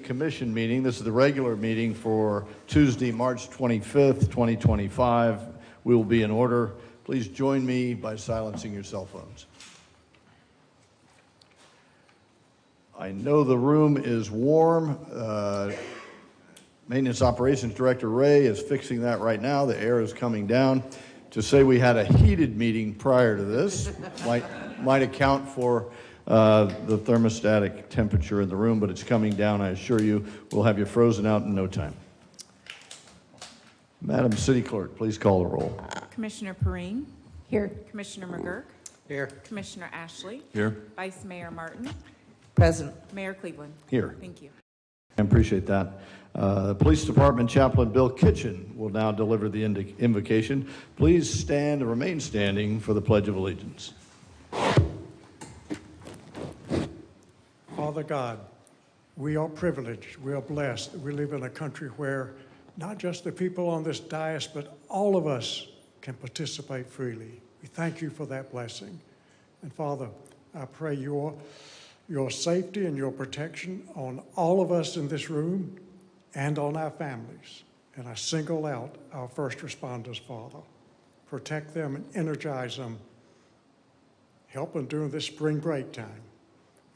Commission meeting. This is the regular meeting for Tuesday, March 25th, 2025. We will be in order. Please join me by silencing your cell phones. I know the room is warm. Maintenance Operations Director Ray is fixing that right now. The air is coming down. To say we had a heated meeting prior to this might account for the thermostatic temperature in the room, but it's coming down. I assure you, we'll have you frozen out in no time. Madam City Clerk, please call the roll. Commissioner Perrine. Here. Commissioner McGurk. Here. Commissioner Ashley. Here. Vice Mayor Martin. Present. Mayor Cleveland. Here. Thank you. I appreciate that. Police Department Chaplain Bill Kitchen will now deliver the invocation. Please stand and remain standing for the Pledge of Allegiance. Father God, we are privileged, we are blessed that we live in a country where not just the people on this dais, but all of us can participate freely. We thank you for that blessing. And Father, I pray your safety and your protection on all of us in this room and on our families. And I single out our first responders, Father. Protect them and energize them. Help them during this spring break time.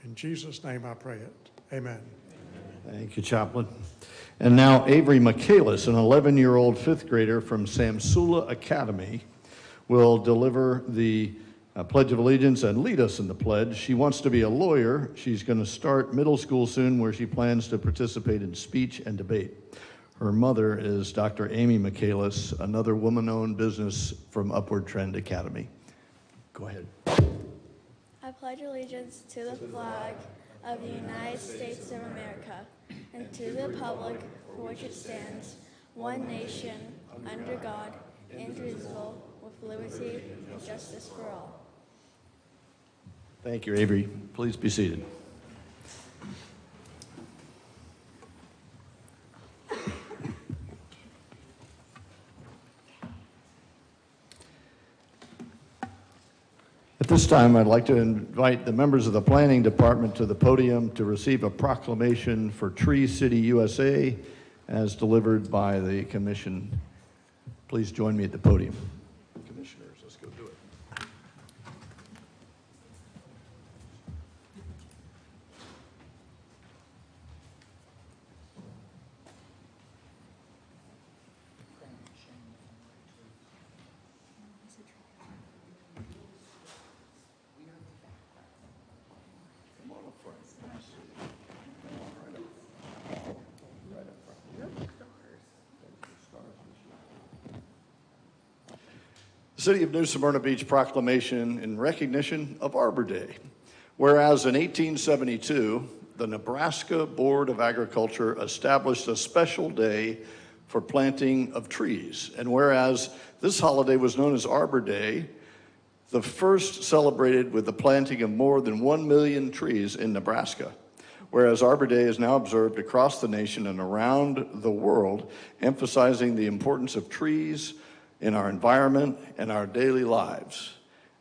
In Jesus' name I pray it. Amen. Thank you, Chaplain. And now Avery Michaelis, an 11-year-old fifth grader from Samsula Academy, will deliver the Pledge of Allegiance and lead us in the pledge. She wants to be a lawyer. She's going to start middle school soon, where she plans to participate in speech and debate. Her mother is Dr. Amy Michaelis, another woman-owned business from Upward Trend Academy. Go ahead. I pledge allegiance to the flag of the United States of America and to the republic for which it stands, one nation, under God, indivisible, with liberty and justice for all. Thank you, Avery. Please be seated. At this time, I'd like to invite the members of the Planning Department to the podium to receive a proclamation for Tree City, USA, as delivered by the Commission. Please join me at the podium. Commissioners, let's go do it. The City of New Smyrna Beach proclamation in recognition of Arbor Day. Whereas in 1872, the Nebraska Board of Agriculture established a special day for planting of trees. And whereas this holiday was known as Arbor Day, the first celebrated with the planting of more than 1 million trees in Nebraska. Whereas Arbor Day is now observed across the nation and around the world, emphasizing the importance of trees in our environment and our daily lives.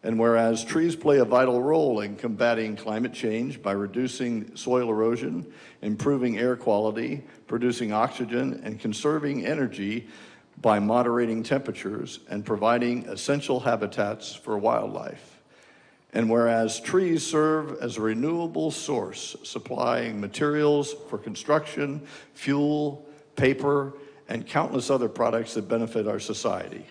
And whereas trees play a vital role in combating climate change by reducing soil erosion, improving air quality, producing oxygen, and conserving energy by moderating temperatures and providing essential habitats for wildlife. And whereas trees serve as a renewable source, supplying materials for construction, fuel, paper, and countless other products that benefit our society.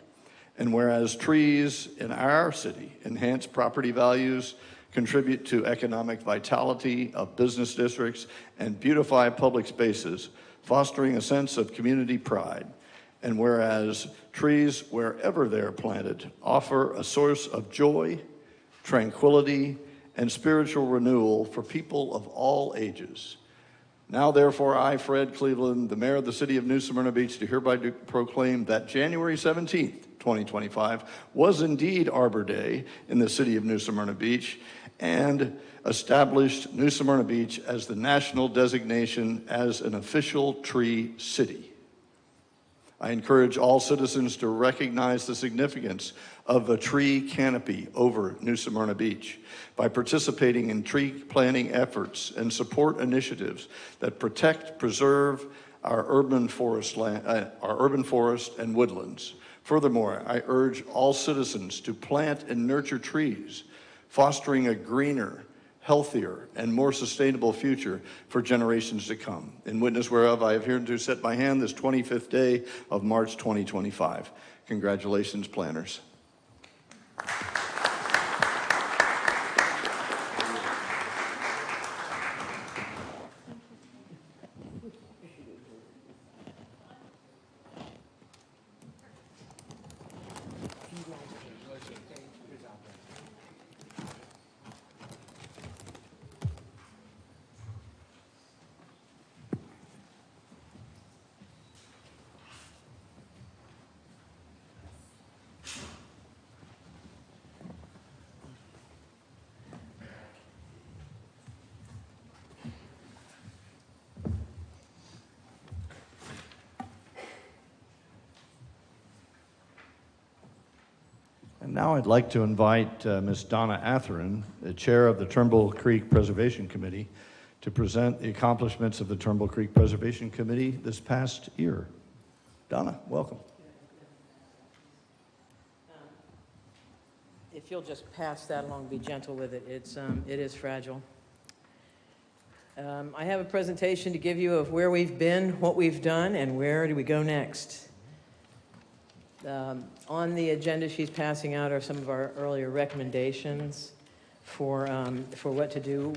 And whereas trees in our city enhance property values, contribute to economic vitality of business districts, and beautify public spaces, fostering a sense of community pride. And whereas trees, wherever they are planted, offer a source of joy, tranquility, and spiritual renewal for people of all ages. Now, therefore, I, Fred Cleveland, the mayor of the city of New Smyrna Beach, do hereby proclaim that January 17th, 2025, was indeed Arbor Day in the city of New Smyrna Beach and established New Smyrna Beach as the national designation as an official tree city. I encourage all citizens to recognize the significance of a tree canopy over New Smyrna Beach by participating in tree planting efforts and support initiatives that protect, preserve our urban forest and woodlands. Furthermore, I urge all citizens to plant and nurture trees, fostering a greener, healthier, and more sustainable future for generations to come. In witness whereof, I have hereunto set my hand this 25th day of March 2025. Congratulations, planners. And now I'd like to invite Ms. Donna Atherin, the chair of the Turnbull Creek Preservation Committee, to present the accomplishments of the Turnbull Creek Preservation Committee this past year. Donna, welcome. If you'll just pass that along, be gentle with it. It is fragile. I have a presentation to give you of where we've been, what we've done, and where do we go next. On the agenda she's passing out are some of our earlier recommendations for what to do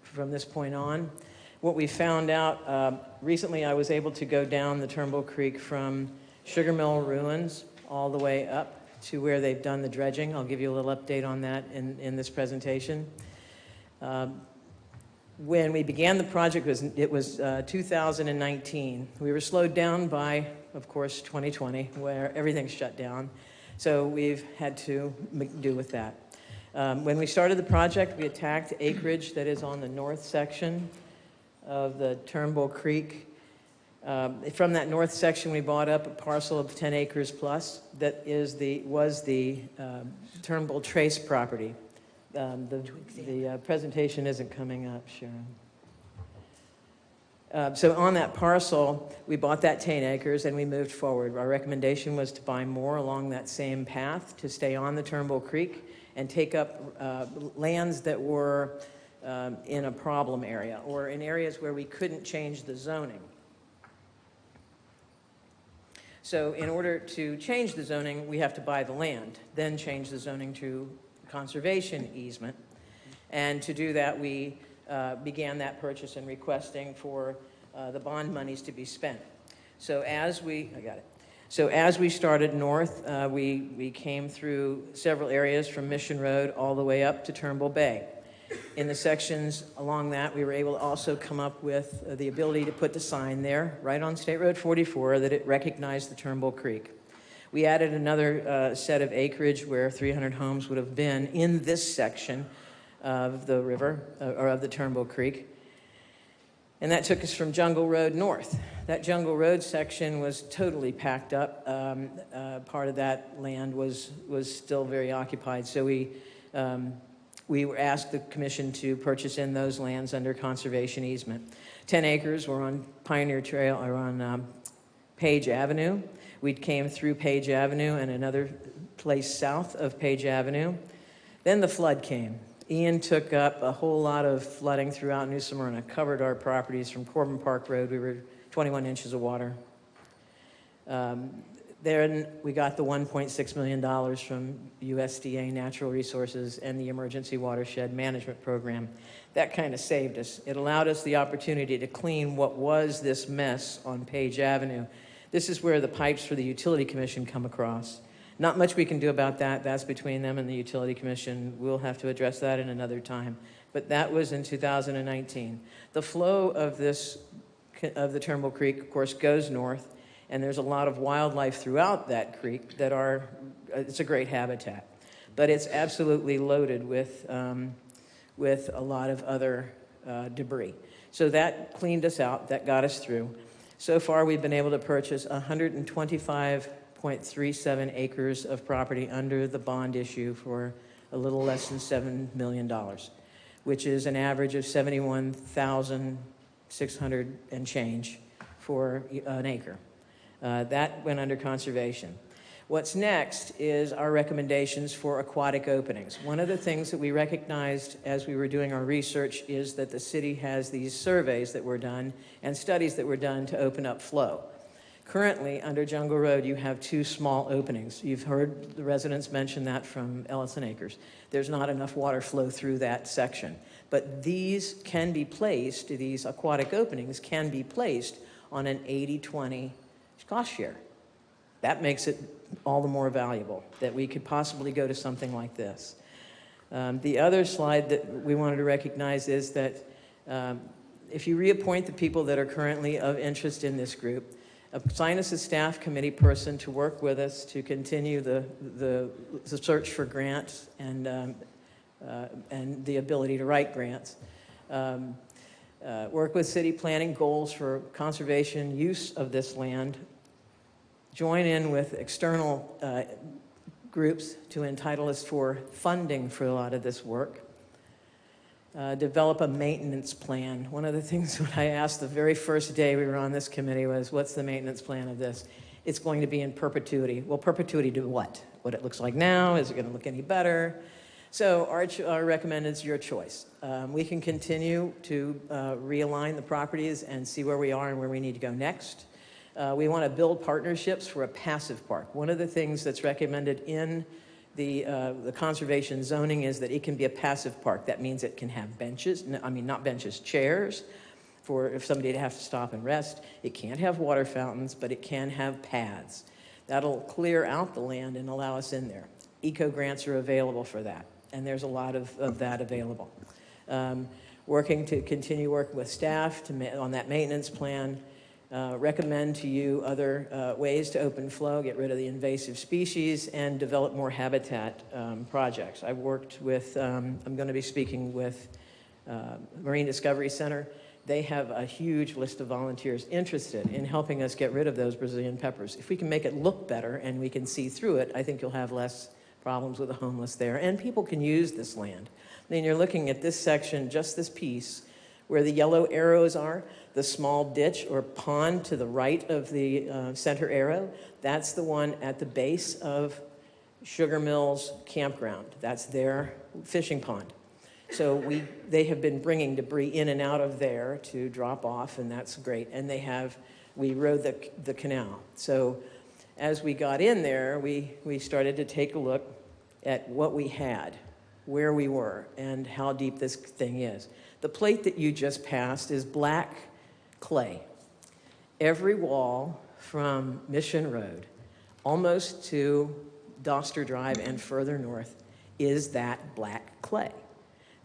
from this point on. What we found out, recently I was able to go down the Turnbull Creek from Sugar Mill Ruins all the way up to where they've done the dredging. I'll give you a little update on that in this presentation. When we began the project, it was 2019. We were slowed down by, of course, 2020, where everything shut down. So we've had to make do with that. When we started the project, we attacked acreage that is on the north section of the Turnbull Creek. From that north section, we bought up a parcel of 10 acres plus that was the Turnbull Trace property. The presentation isn't coming up, Sharon. So on that parcel, we bought that 10 acres and we moved forward. Our recommendation was to buy more along that same path to stay on the Turnbull Creek and take up lands that were in a problem area or in areas where we couldn't change the zoning. So in order to change the zoning, we have to buy the land, then change the zoning to conservation easement. And to do that, we began that purchase and requesting for the bond monies to be spent. So as we started north, we came through several areas from Mission Road all the way up to Turnbull Bay. In the sections along that, we were able to also come up with the ability to put the sign there, right on State Road 44, that it recognized the Turnbull Creek. We added another set of acreage where 300 homes would have been in this section of the river, or of the Turnbull Creek. And that took us from Jungle Road north. That Jungle Road section was totally packed up. Part of that land was still very occupied. So we asked the commission to purchase in those lands under conservation easement. 10 acres were on Pioneer Trail, or on Page Avenue. We came through Page Avenue and another place south of Page Avenue. Then the flood came. Ian took up a whole lot of flooding throughout New Smyrna, covered our properties from Corbin Park Road. We were 21 inches of water. Then we got the $1.6 million from USDA Natural Resources and the Emergency Watershed Management Program. That kind of saved us. It allowed us the opportunity to clean what was this mess on Page Avenue. This is where the pipes for the Utility Commission come across. Not much we can do about that. That's between them and the Utility Commission. We'll have to address that in another time. But that was in 2019. The flow of the Turnbull Creek, of course, goes north. And there's a lot of wildlife throughout that creek that it's a great habitat. But it's absolutely loaded with a lot of other debris. So that cleaned us out, that got us through. So far, we've been able to purchase 125.37 acres of property under the bond issue for a little less than $7 million, which is an average of 71,600 and change for an acre. That went under conservation. What's next is our recommendations for aquatic openings. One of the things that we recognized as we were doing our research is that the city has these surveys that were done and studies that were done to open up flow. Currently, under Jungle Road, you have 2 small openings. You've heard the residents mention that from Ellison Acres. There's not enough water flow through that section. But these can be placed, these aquatic openings can be placed on an 80-20 cost share. That makes it all the more valuable that we could possibly go to something like this. The other slide that we wanted to recognize is that if you reappoint the people that are currently of interest in this group, assign us a staff committee person to work with us to continue the search for grants and the ability to write grants. Work with city planning goals for conservation use of this land. Join in with external groups to entitle us for funding for a lot of this work. Develop a maintenance plan. One of the things that I asked the very first day we were on this committee was, what's the maintenance plan of this? It's going to be in perpetuity. Well, perpetuity to what? What it looks like now? Is it going to look any better? So our recommend is your choice. We can continue to realign the properties and see where we are and where we need to go next. We want to build partnerships for a passive park. One of the things that's recommended in the conservation zoning is that it can be a passive park. That means it can have benches, not benches, chairs, for if somebody to have to stop and rest. It can't have water fountains, but it can have paths. That'll clear out the land and allow us in there. Eco grants are available for that, and there's a lot of that available. Working to continue working with staff on that maintenance plan. Recommend to you other ways to open flow, get rid of the invasive species, and develop more habitat projects. I've worked with, I'm going to be speaking with Marine Discovery Center. They have a huge list of volunteers interested in helping us get rid of those Brazilian peppers. If we can make it look better and we can see through it, I think you'll have less problems with the homeless there. And people can use this land. I mean, you're looking at this section, just this piece, where the yellow arrows are, the small ditch or pond to the right of the center arrow, that's the one at the base of Sugar Mills Campground. That's their fishing pond. So they have been bringing debris in and out of there to drop off, and that's great. And we rode the canal. So as we got in there, we started to take a look at what we had, where we were, and how deep this thing is. The plate that you just passed is black clay. Every wall from Mission Road, almost to Doster Drive and further north, is that black clay.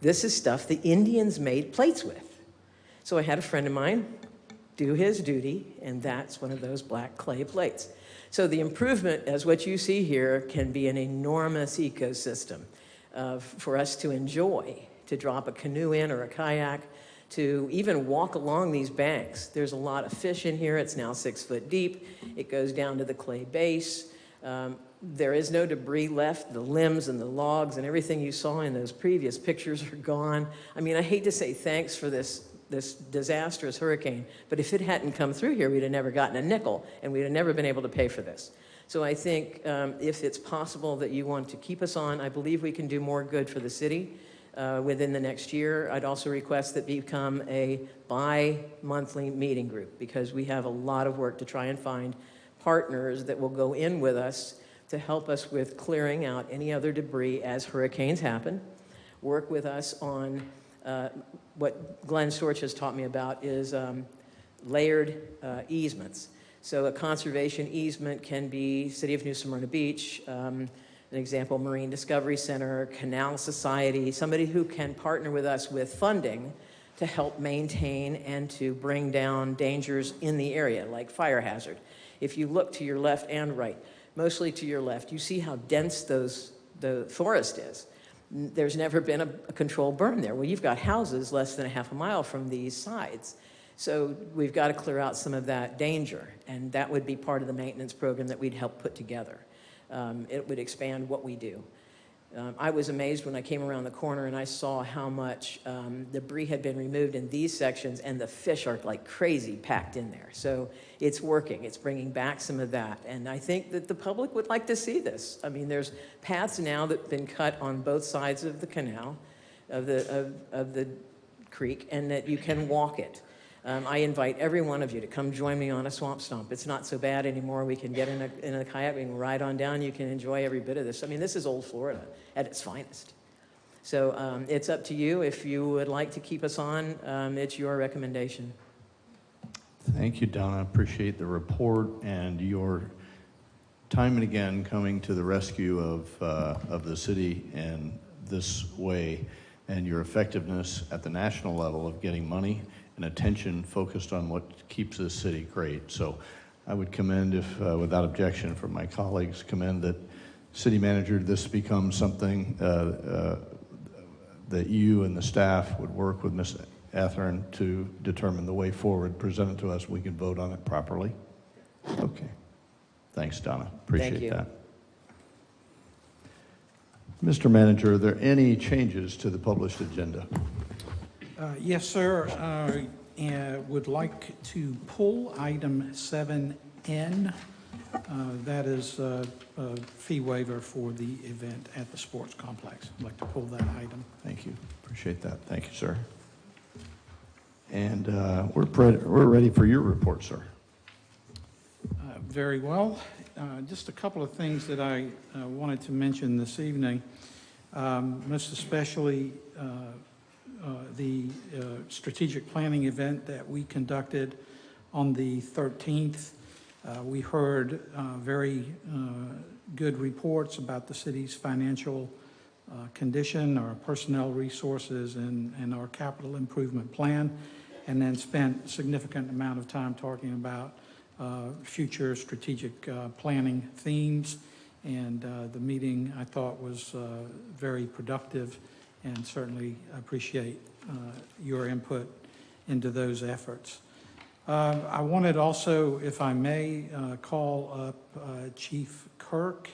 This is stuff the Indians made plates with. So I had a friend of mine do his duty, and that's one of those black clay plates. So the improvement, as what you see here, can be an enormous ecosystem for us to enjoy, to drop a canoe in or a kayak, to even walk along these banks. There's a lot of fish in here. It's now 6 foot deep. It goes down to the clay base. There is no debris left. The limbs and the logs and everything you saw in those previous pictures are gone. I mean, I hate to say thanks for this disastrous hurricane, but if it hadn't come through here, we'd have never gotten a nickel, and we'd have never been able to pay for this. So I think if it's possible that you want to keep us on, I believe we can do more good for the city within the next year. I'd also request that become a bi-monthly meeting group, because we have a lot of work to try and find partners that will go in with us to help us with clearing out any other debris as hurricanes happen. Work with us on what Glenn Sorch has taught me about is layered easements. So a conservation easement can be City of New Smyrna Beach, an example, Marine Discovery Center, Canal Society, somebody who can partner with us with funding to help maintain and to bring down dangers in the area, like fire hazard. If you look to your left and right, mostly to your left, you see how dense the forest is. There's never been a controlled burn there. Well, you've got houses less than a half a mile from these sides. So we've got to clear out some of that danger, and that would be part of the maintenance program that we'd help put together. It would expand what we do. I was amazed when I came around the corner and I saw how much debris had been removed in these sections, and the fish are like crazy packed in there. So it's working. It's bringing back some of that. And I think that the public would like to see this. I mean, there's paths now that have been cut on both sides of the canal, of the creek, and that you can walk it. I invite every one of you to come join me on a swamp stomp. It's not so bad anymore. We can get in a kayak, we can ride on down. You can enjoy every bit of this. I mean, this is old Florida at its finest. So it's up to you. If you would like to keep us on, it's your recommendation. Thank you, Donna. Appreciate the report and your time and again coming to the rescue of the city in this way, and your effectiveness at the national level of getting money and attention focused on what keeps this city great. So I would commend, if without objection from my colleagues, commend that city manager, this becomes something that you and the staff would work with Ms. Athern to determine the way forward, present it to us, we can vote on it properly. Okay. Thanks, Donna. Appreciate that. Mr. Manager, are there any changes to the published agenda? Yes, sir. Would like to pull item 7N. That is a fee waiver for the event at the sports complex. I'd like to pull that item. Thank you. Appreciate that. Thank you, sir. And we're ready for your report, sir. Very well. Just a couple of things that I wanted to mention this evening, most especially the strategic planning event that we conducted on the 13th. We heard very good reports about the city's financial condition, our personnel resources, and our capital improvement plan, and then spent a significant amount of time talking about future strategic planning themes. And the meeting, I thought, was very productive, and certainly appreciate your input into those efforts. I wanted also, if I may, call up Chief Kirk.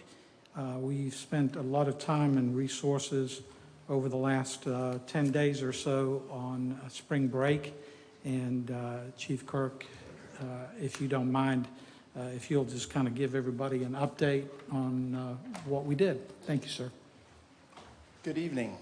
We've spent a lot of time and resources over the last 10 days or so on spring break, and Chief Kirk, if you don't mind, if you'll just kind of give everybody an update on what we did. Thank you, sir. Good evening.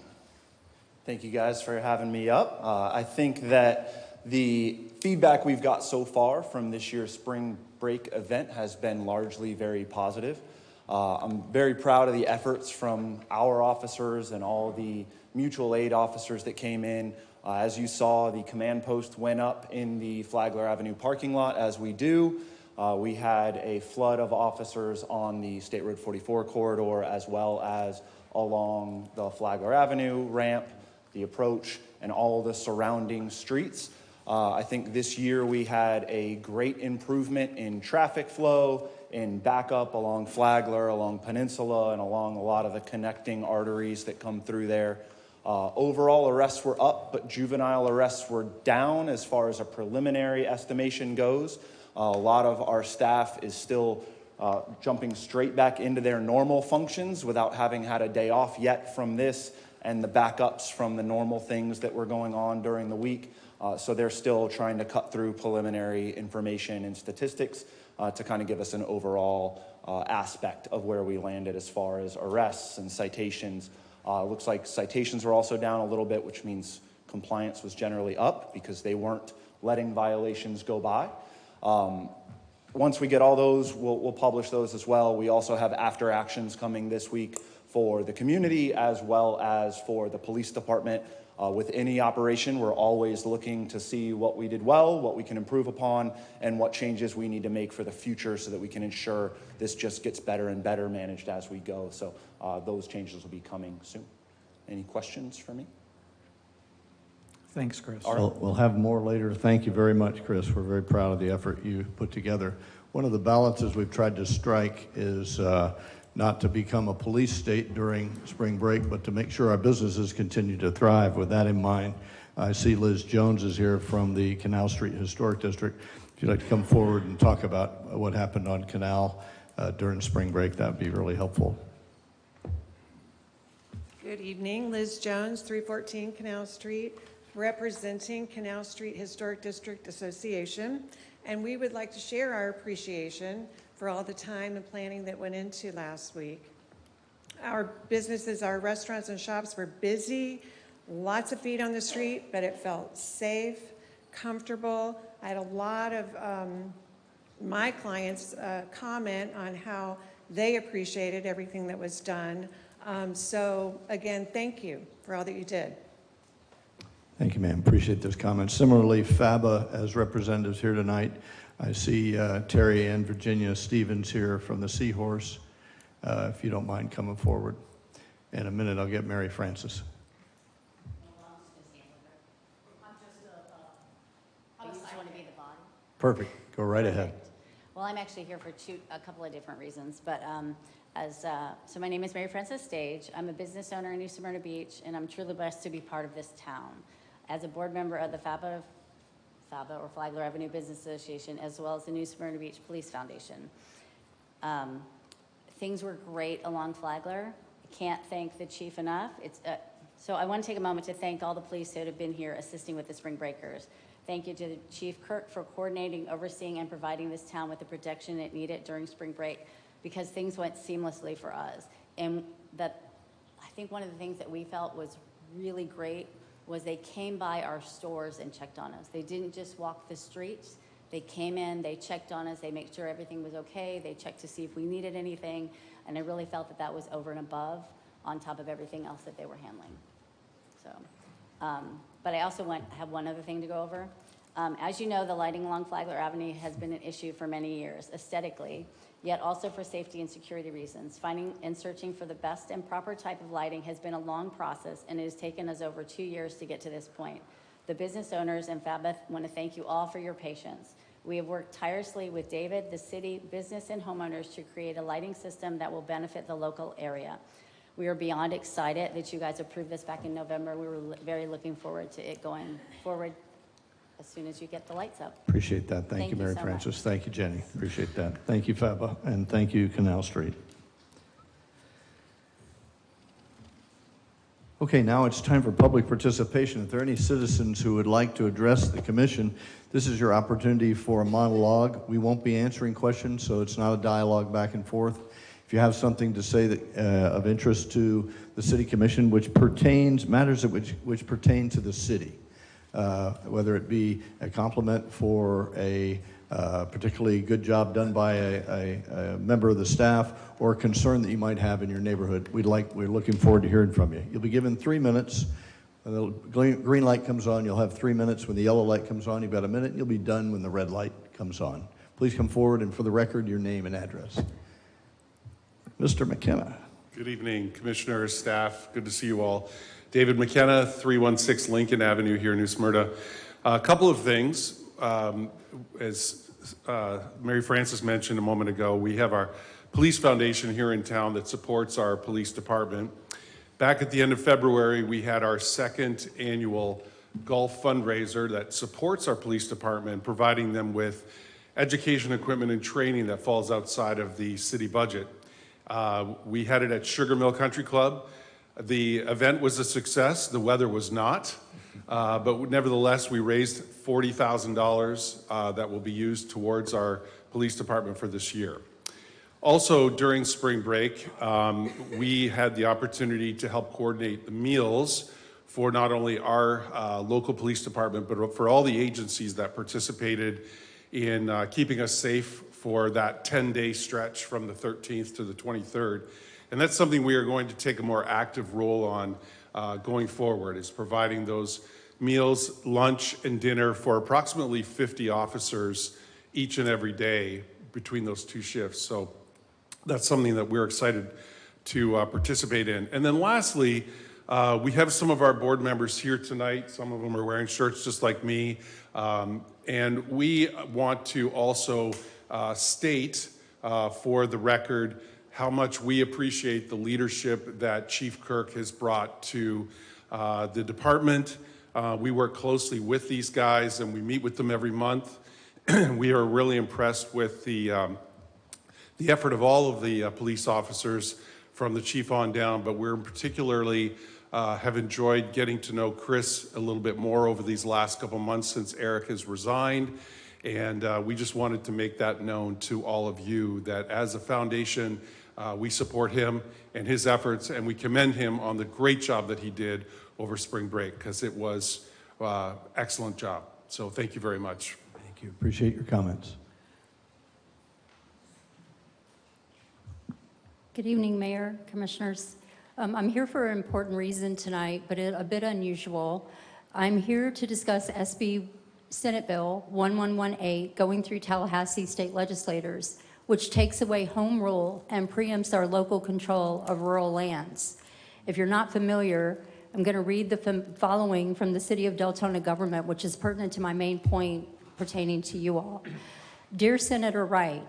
Thank you guys for having me up. I think that the feedback we've got so far from this year's spring break event has been largely very positive. I'm very proud of the efforts from our officers and all the mutual aid officers that came in. As you saw, the command post went up in the Flagler Avenue parking lot, as we do. We had a flood of officers on the State Road 44 corridor, as well as along the Flagler Avenue ramp, the approach, and all the surrounding streets. I think this year we had a great improvement in traffic flow, in backup along Flagler, along Peninsula, and along a lot of the connecting arteries that come through there. Overall arrests were up, but juvenile arrests were down as far as a preliminary estimation goes. A lot of our staff is still jumping straight back into their normal functions without having had a day off yet from this and the backups from the normal things that were going on during the week. So they're still trying to cut through preliminary information and statistics to kind of give us an overall aspect of where we landed as far as arrests and citations. Looks like citations were also down a little bit, which means compliance was generally up because they weren't letting violations go by. Once we get all those, we'll publish those as well. We also have after actions coming this week for the community as well as for the police department. With any operation, we're always looking to see what we did well, what we can improve upon, and what changes we need to make for the future so that we can ensure this just gets better and better managed as we go. So those changes will be coming soon. Any questions for me? Thanks, Chris. We'll have more later. Thank you very much, Chris. We're very proud of the effort you put together. One of the balances we've tried to strike is not to become a police state during spring break, but to make sure our businesses continue to thrive. With that in mind, I see Liz Jones is here from the Canal Street Historic District. If you'd like to come forward and talk about what happened on Canal during spring break, that would be really helpful. Good evening, Liz Jones, 314 Canal Street, representing Canal Street Historic District Association. And we would like to share our appreciation for all the time and planning that went into last week. Our businesses, our restaurants and shops were busy, lots of feet on the street, but it felt safe, comfortable. I had a lot of my clients comment on how they appreciated everything that was done. So again, thank you for all that you did. Thank you, ma'am. Appreciate those comments. Similarly, FABA as representatives here tonight. I see Terry and Virginia Stevens here from the Seahorse. If you don't mind coming forward. In a minute, I'll get Mary Frances. I just want to be the body. Perfect. Go right ahead. Well, I'm actually here for a couple of different reasons, but so my name is Mary Frances Stage. I'm a business owner in New Smyrna Beach, and I'm truly blessed to be part of this town. As a board member of the FABA or Flagler Avenue Business Association, as well as the New Smyrna Beach Police Foundation. Things were great along Flagler. I can't thank the chief enough. So I want to take a moment to thank all the police that have been here assisting with the spring breakers. Thank you to Chief Kirk for coordinating, overseeing, and providing this town with the protection it needed during spring break, because things went seamlessly for us. And that, I think one of the things that we felt was really great was they came by our stores and checked on us. They didn't just walk the streets. They came in, they checked on us, they made sure everything was okay, they checked to see if we needed anything, and I really felt that that was over and above on top of everything else that they were handling. So, but I also have one other thing to go over. As you know, the lighting along Flagler Avenue has been an issue for many years, aesthetically, yet also for safety and security reasons. Finding and searching for the best and proper type of lighting has been a long process, and it has taken us over 2 years to get to this point. The business owners and FABA want to thank you all for your patience. We have worked tirelessly with David, the city, business, and homeowners to create a lighting system that will benefit the local area. We are beyond excited that you guys approved this back in November. We were very looking forward to it going forward as soon as you get the lights up. Appreciate that. Thank you, Mary so Frances. much. Thank you, Jenny. Appreciate that. Thank you, FABA, and thank you, Canal Street. Okay, now it's time for public participation. If there are any citizens who would like to address the commission, this is your opportunity for a monologue. We won't be answering questions, so it's not a dialogue back and forth. If you have something to say that, of interest to the City Commission, which pertains, matters which pertain to the city, whether it be a compliment for a particularly good job done by a member of the staff, or a concern that you might have in your neighborhood, we're looking forward to hearing from you. You'll be given 3 minutes. When the green light comes on, you'll have 3 minutes. When the yellow light comes on, you've got a minute, and you'll be done when the red light comes on. Please come forward, and for the record, your name and address. Mr. McKenna. Good evening, commissioners, staff. Good to see you all. David McKenna, 316 Lincoln Avenue here in New Smyrna. A couple of things. As Mary Frances mentioned a moment ago, we have our police foundation here in town that supports our police department. Back at the end of February, we had our second annual golf fundraiser that supports our police department, providing them with education, equipment, and training that falls outside of the city budget. We had it at Sugar Mill Country Club. The event was a success. The weather was not. But nevertheless, we raised $40,000 that will be used towards our police department for this year. Also, during spring break, we had the opportunity to help coordinate the meals for not only our local police department, but for all the agencies that participated in keeping us safe for that 10-day stretch from the 13th to the 23rd. And that's something we are going to take a more active role on going forward, is providing those meals, lunch, and dinner for approximately 50 officers each and every day between those two shifts. So that's something that we're excited to participate in. And then lastly, we have some of our board members here tonight. Some of them are wearing shirts just like me. And we want to also state for the record how much we appreciate the leadership that Chief Kirk has brought to the department, We work closely with these guys, and we meet with them every month. We are really impressed with the effort of all of the police officers from the chief on down, but we're particularly have enjoyed getting to know Chris a little bit more over these last couple months since Eric has resigned. And we just wanted to make that known to all of you that as a foundation, we support him and his efforts, and we commend him on the great job that he did over spring break, because it was excellent job. So thank you very much. Thank you. Appreciate your comments. Good evening, Mayor, Commissioners. I'm here for an important reason tonight, but a bit unusual. I'm here to discuss SB Senate Bill 1118 going through Tallahassee state legislators, which takes away home rule and preempts our local control of rural lands. If you're not familiar, I'm going to read the following from the City of Deltona government, which is pertinent to my main point pertaining to you all. Dear Senator Wright,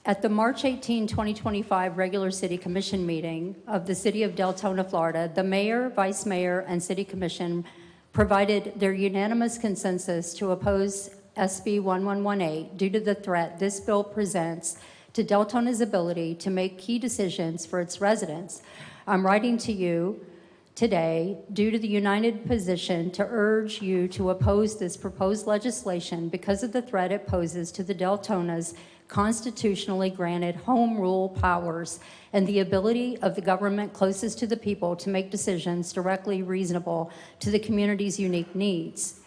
at the March 18, 2025 regular City Commission meeting of the City of Deltona, Florida, the Mayor, Vice Mayor, and City Commission provided their unanimous consensus to oppose SB 1118 due to the threat this bill presents to Deltona's ability to make key decisions for its residents. I'm writing to you today due to the united position to urge you to oppose this proposed legislation because of the threat it poses to the Deltona's constitutionally granted home rule powers and the ability of the government closest to the people to make decisions directly reasonable to the community's unique needs.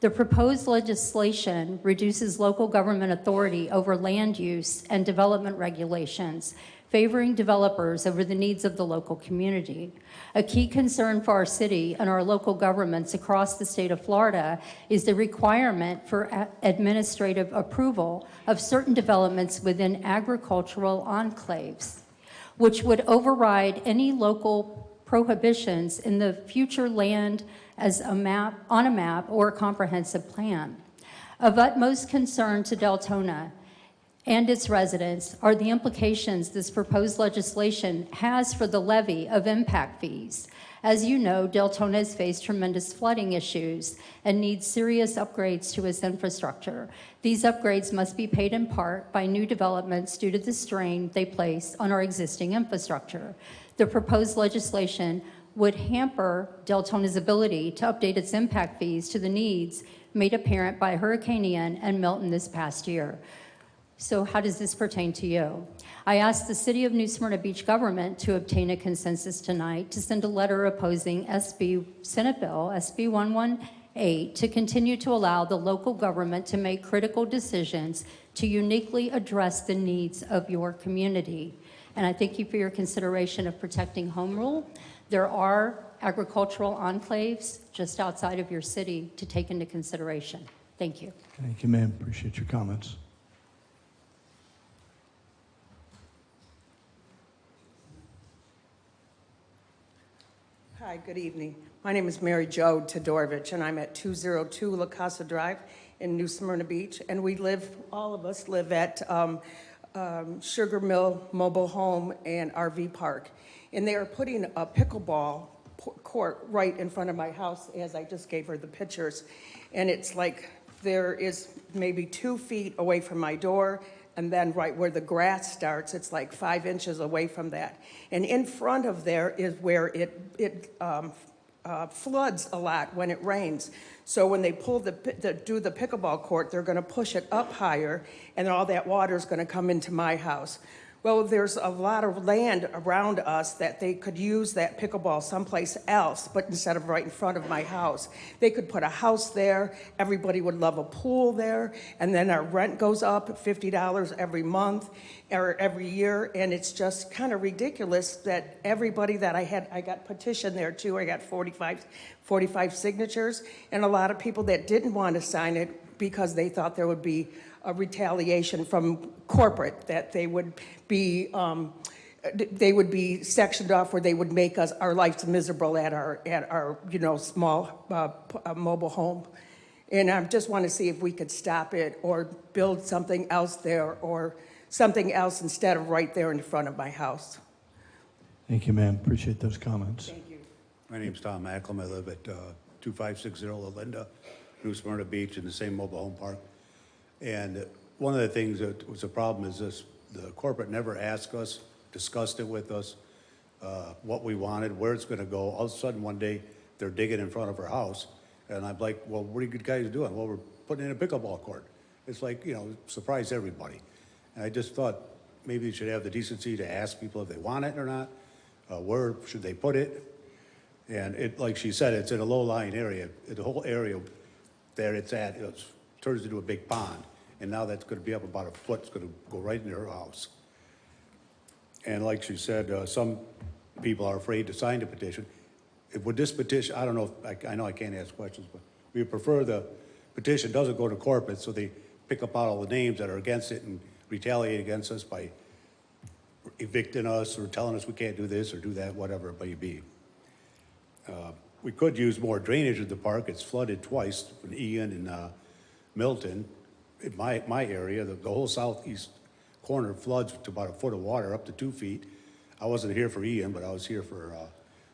The proposed legislation reduces local government authority over land use and development regulations, favoring developers over the needs of the local community. A key concern for our city and our local governments across the state of Florida is the requirement for administrative approval of certain developments within agricultural enclaves, which would override any local prohibitions in the future land as on a map or a comprehensive plan. Of utmost concern to Deltona and its residents are the implications this proposed legislation has for the levy of impact fees. As you know, Deltona has faced tremendous flooding issues and needs serious upgrades to its infrastructure. These upgrades must be paid in part by new developments due to the strain they place on our existing infrastructure. The proposed legislation would hamper Deltona's ability to update its impact fees to the needs made apparent by Hurricane Ian and Milton this past year. So how does this pertain to you? I asked the City of New Smyrna Beach government to obtain a consensus tonight to send a letter opposing Senate Bill SB 118 to continue to allow the local government to make critical decisions to uniquely address the needs of your community. And I thank you for your consideration of protecting home rule. There are agricultural enclaves just outside of your city to take into consideration. Thank you. Thank you, ma'am. Appreciate your comments. Hi, good evening. My name is Mary Jo Todorovich, and I'm at 202 La Casa Drive in New Smyrna Beach. And we live, all of us live at Sugar Mill Mobile Home and RV Park. And they are putting a pickleball court right in front of my house, as I just gave her the pictures. And it's like there is maybe 2 feet away from my door, and then right where the grass starts, it's like 5 inches away from that. And in front of there is where it floods a lot when it rains. So when they do the pickleball court, they're gonna push it up higher, and all that water is gonna come into my house. Well, there's a lot of land around us that they could use that pickleball someplace else, but instead of right in front of my house. They could put a house there, everybody would love a pool there, and then our rent goes up $50 every month or every year, and it's just kind of ridiculous that everybody that I got petitioned there too, I got 45 signatures, and a lot of people that didn't want to sign it because they thought there would be a retaliation from corporate, that they would be sectioned off, where they would make our lives miserable at our small mobile home. And I just want to see if we could stop it or build something else there, or something else instead of right there in front of my house. Thank you, ma'am. Appreciate those comments. Thank you. My name's Tom Macklem. I live at 2560 Linda, New Smyrna Beach, in the same mobile home park. And one of the things that was a problem is this: the corporate never asked us, discussed it with us, what we wanted, where it's going to go. All of a sudden, one day, they're digging in front of our house, and I'm like, "Well, what are you guys doing?" "Well, we're putting in a pickleball court." It's like, you know, surprise everybody. And I just thought maybe you should have the decency to ask people if they want it or not. Where should they put it? And it, like she said, it's in a low-lying area. The whole area there it's at, it turns into a big pond. And now that's going to be up about a foot. It's going to go right into her house. And like she said, some people are afraid to sign the petition. Would this petition, I don't know, I know I can't ask questions, but we prefer the petition doesn't go to corporate, so they pick up all the names that are against it and retaliate against us by evicting us or telling us we can't do this or do that, whatever it may be. We could use more drainage in the park. It's flooded twice in Ian and Milton. In my area, the whole southeast corner floods to about a foot of water, up to 2 feet. I wasn't here for Ian, but I was here for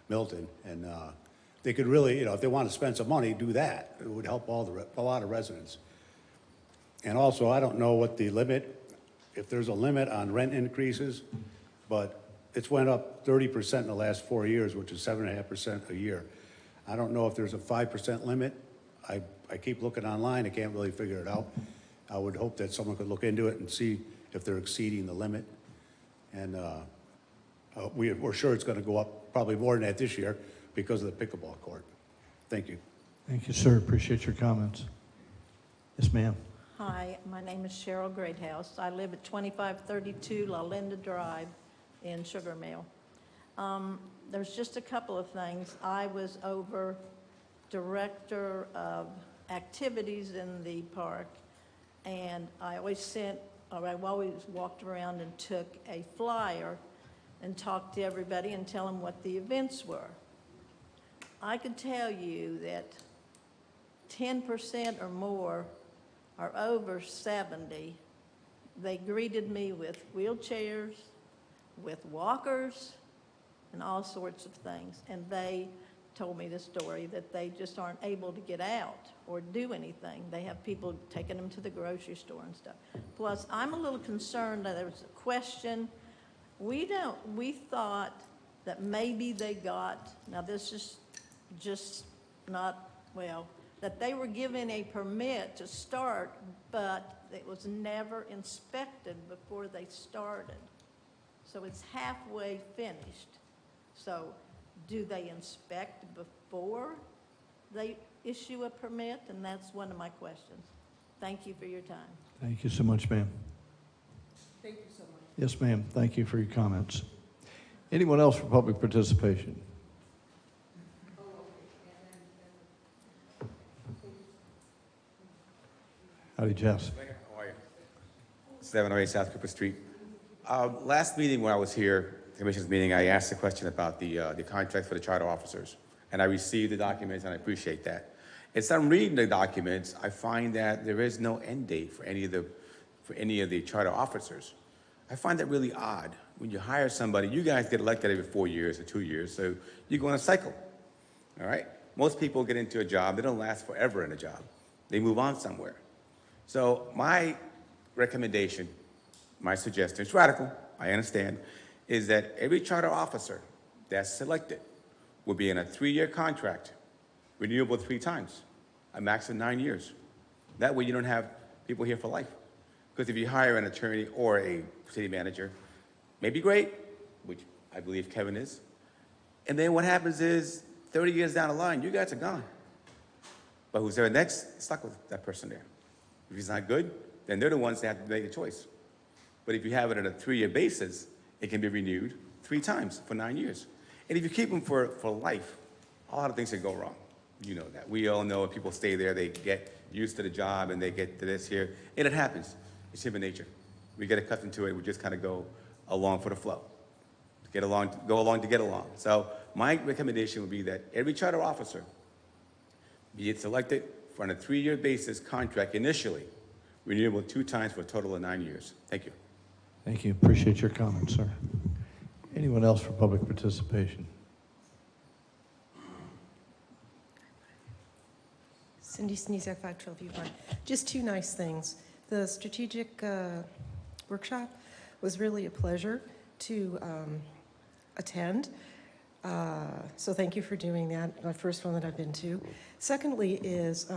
Milton. And they could really, you know, if they want to spend some money, do that. It would help a lot of residents. And also, I don't know what the limit, if there's a limit on rent increases, but it's went up 30% in the last 4 years, which is 7.5% a year. I don't know if there's a 5% limit. I keep looking online. I can't really figure it out. I would hope that someone could look into it and see if they're exceeding the limit. And we're sure it's going to go up probably more than that this year because of the pickleball court. Thank you. Thank you, sir. Appreciate your comments. Yes, ma'am. Hi, my name is Cheryl Greathouse. I live at 2532 La Linda Drive in Sugar Mill. There's just a couple of things. I was over director of activities in the park, and I always walked around and took a flyer and talked to everybody and tell them what the events were. I could tell you that 10% or more are over 70. They greeted me with wheelchairs, with walkers, and all sorts of things. And they told me the story that they just aren't able to get out or do anything. They have people taking them to the grocery store and stuff. Plus, I'm a little concerned that there was a question. We thought that maybe they got, now this is just not, well, that they were given a permit to start, but it was never inspected before they started. So it's halfway finished. So do they inspect before they issue a permit? And that's one of my questions. Thank you for your time. Thank you so much, ma'am. Thank you so much. Yes, ma'am. Thank you for your comments. Anyone else for public participation? Howdy, Jess. How are you? 708 South Cooper Street. Last meeting when I was here, the commission's meeting, I asked a question about the contract for the charter officers, and I received the documents, and I appreciate that. As I'm reading the documents, I find that there is no end date for any of the charter officers. I find that really odd. When you hire somebody, you guys get elected every 4 years or 2 years, so you go on a cycle. All right? Most people get into a job, they don't last forever in a job. They move on somewhere. So my recommendation, my suggestion, it's radical, I understand, is that every charter officer that's selected will be in a 3-year contract, renewable 3 times, a max of 9 years. That way you don't have people here for life. Because if you hire an attorney or a city manager, maybe great, which I believe Kevin is, and then what happens is 30 years down the line, you guys are gone. But who's there next? Stuck with that person there. If he's not good, then they're the ones that have to make a choice. But if you have it on a 3-year basis, it can be renewed 3 times for 9 years. And if you keep them for life, a lot of things can go wrong. You know that. We all know if people stay there, they get used to the job and they get to this here. And it happens. It's human nature. We get accustomed to it. We just kind of go along for the flow. Go along to get along. So my recommendation would be that every charter officer, be it selected for on a 3-year basis contract initially, renewable 2 times for a total of 9 years. Thank you. Thank you. Appreciate your comments, sir. Anyone else for public participation? Cindy Sneezak, 512 Yukon. Just two nice things. The strategic workshop was really a pleasure to attend. So thank you for doing that, my first one that I've been to. Secondly is,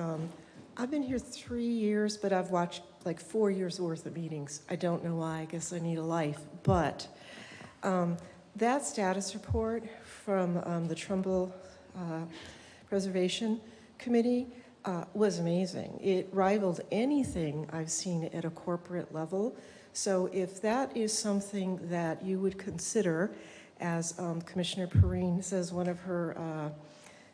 I've been here 3 years, but I've watched like 4 years worth of meetings. I don't know why, I guess I need a life. But that status report from the Trumbull Preservation Committee was amazing. It rivaled anything I've seen at a corporate level. So if that is something that you would consider, as Commissioner Perrine says, one of her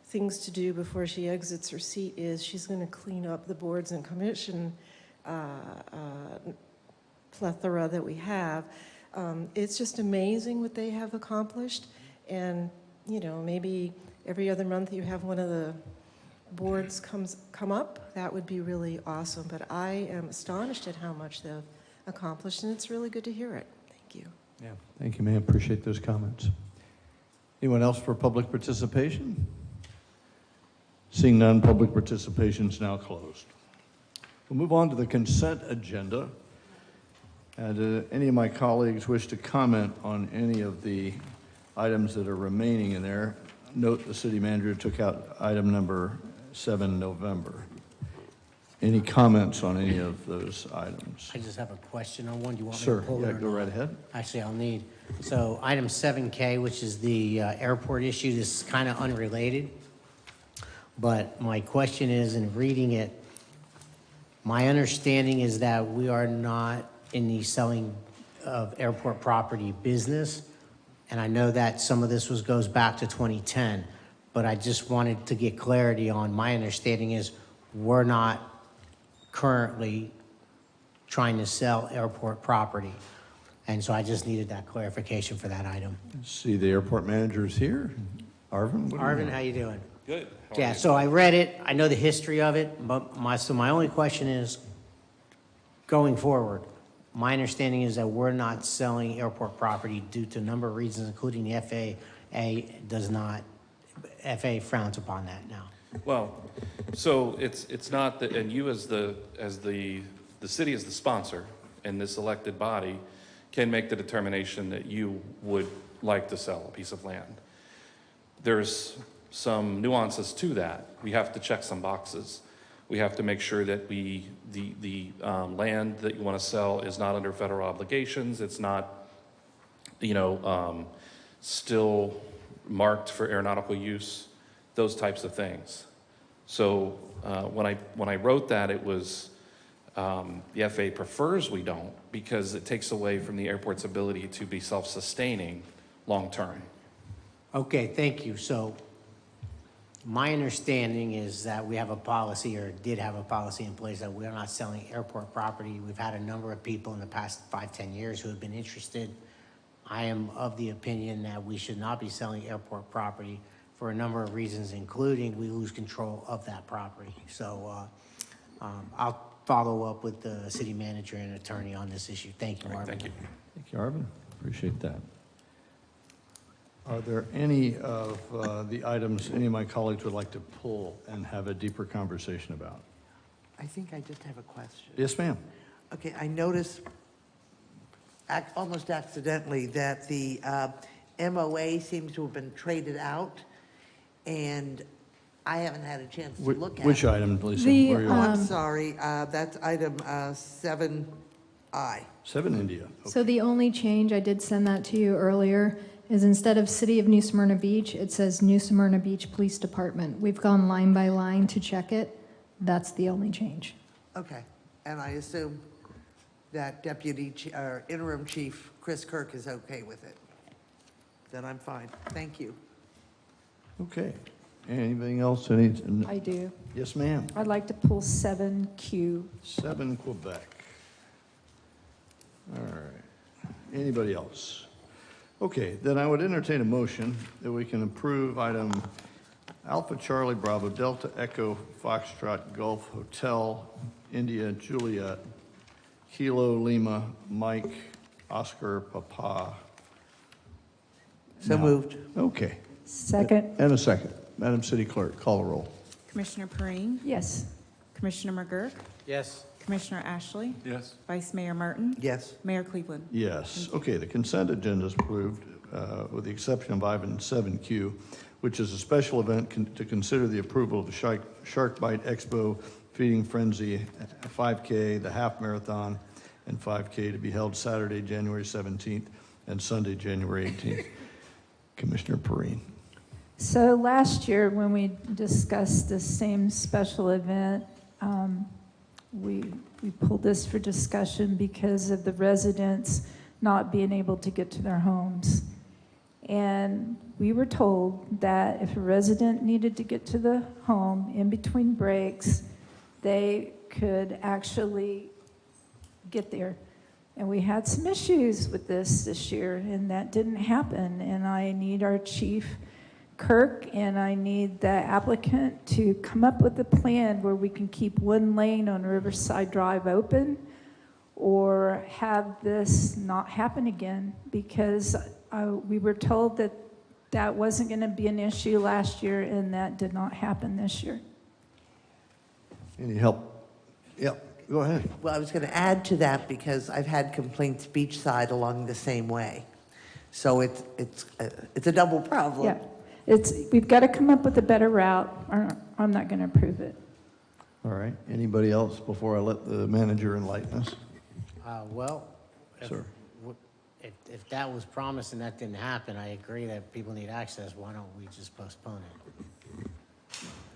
things to do before she exits her seat is she's going to clean up the boards and commission plethora that we have. It's just amazing what they have accomplished. And, you know, maybe every other month you have one of the boards come up. That would be really awesome. But I am astonished at how much they've accomplished, and it's really good to hear it. Thank you. Yeah, thank you, ma'am. Appreciate those comments. Anyone else for public participation? Seeing none, public participation is now closed. We'll move on to the consent agenda. And any of my colleagues wish to comment on any of the items that are remaining in there, note the city manager took out item number 7 November. Any comments on any of those items? I just have a question on one. Do you want me Sir, to pull it? yeah, or go not? right ahead. Actually, I'll need. So item 7K, which is the airport issue, this is kind of unrelated. But my question is, in reading it, my understanding is that we are not in the selling of airport property business. And I know that some of this goes back to 2010, but I just wanted to get clarity on, my understanding is we're not currently trying to sell airport property. And so I just needed that clarification for that item. See, the airport manager is here. Arvin? what do you Arvin, know? how you doing? Good. How are Yeah, you? so I read it, I know the history of it, but my only question is, going forward, my understanding is that we're not selling airport property due to a number of reasons, including the FAA frowns upon that now. Well, so it's not that, and you as the city as the sponsor and this elected body can make the determination that you would like to sell a piece of land. There's some nuances to that. We have to check some boxes. We have to make sure that the land that you want to sell is not under federal obligations. It's not, still marked for aeronautical use, those types of things. So when I wrote that, it was the FAA prefers we don't, because it takes away from the airport's ability to be self-sustaining long-term. Okay, thank you. So my understanding is that we have a policy, or did have a policy in place, that we're not selling airport property. We've had a number of people in the past 5-10 years who have been interested. I am of the opinion that we should not be selling airport property for a number of reasons, including we lose control of that property. So I'll follow up with the city manager and attorney on this issue. Thank you, Marvin. Thank you. Thank you, Arvin. Appreciate that. Are there any of the items any of my colleagues would like to pull and have a deeper conversation about? I think I just have a question. Yes, ma'am. Okay, I noticed almost accidentally that the MOA seems to have been traded out, and I haven't had a chance to look at it. Which item, Lisa? The, Where are you oh, at? I'm sorry, that's item 7I. 7 India. So the only change, I did send that to you earlier, is instead of City of New Smyrna Beach, it says New Smyrna Beach Police Department. We've gone line by line to check it. That's the only change. Okay, and I assume that interim chief Chris Kirk is okay with it. Then I'm fine. Thank you. Okay. Anything else? Any? I do. Yes, ma'am. I'd like to pull 7Q. 7 Quebec. All right. Anybody else? Okay, then I would entertain a motion that we can approve item Alpha Charlie Bravo Delta Echo Foxtrot Gulf Hotel India Juliet Kilo Lima Mike Oscar Papa. So moved. Okay. Second. And a second. Madam City Clerk, call the roll. Commissioner Perrine? Yes. Commissioner McGurk? Yes. Commissioner Ashley? Yes. Vice Mayor Martin? Yes. Mayor Cleveland? Yes. Okay, the consent agenda is approved, with the exception of item 7Q, which is a special event to consider the approval of the Shark Bite Expo Feeding Frenzy 5K, the half marathon, and 5K to be held Saturday, January 17th, and Sunday, January 18th. Commissioner Perrine. So last year, when we discussed this same special event, we pulled this for discussion because of the residents not being able to get to their homes. And we were told that if a resident needed to get to the home in between breaks, they could actually get there. And we had some issues with this year, and that didn't happen. And I need our chief, Kirk, and I need the applicant to come up with a plan where we can keep one lane on Riverside Drive open or have this not happen again, because we were told that that wasn't going to be an issue last year, and that did not happen this year. Any help? Yep, go ahead. Well, I was going to add to that because I've had complaints beachside along the same way. So it's a double problem. Yeah. We've got to come up with a better route, or I'm not going to approve it. All right. Anybody else before I let the manager enlighten us? Well, Sir. if that was promised and that didn't happen, I agree that people need access. Why don't we just postpone it?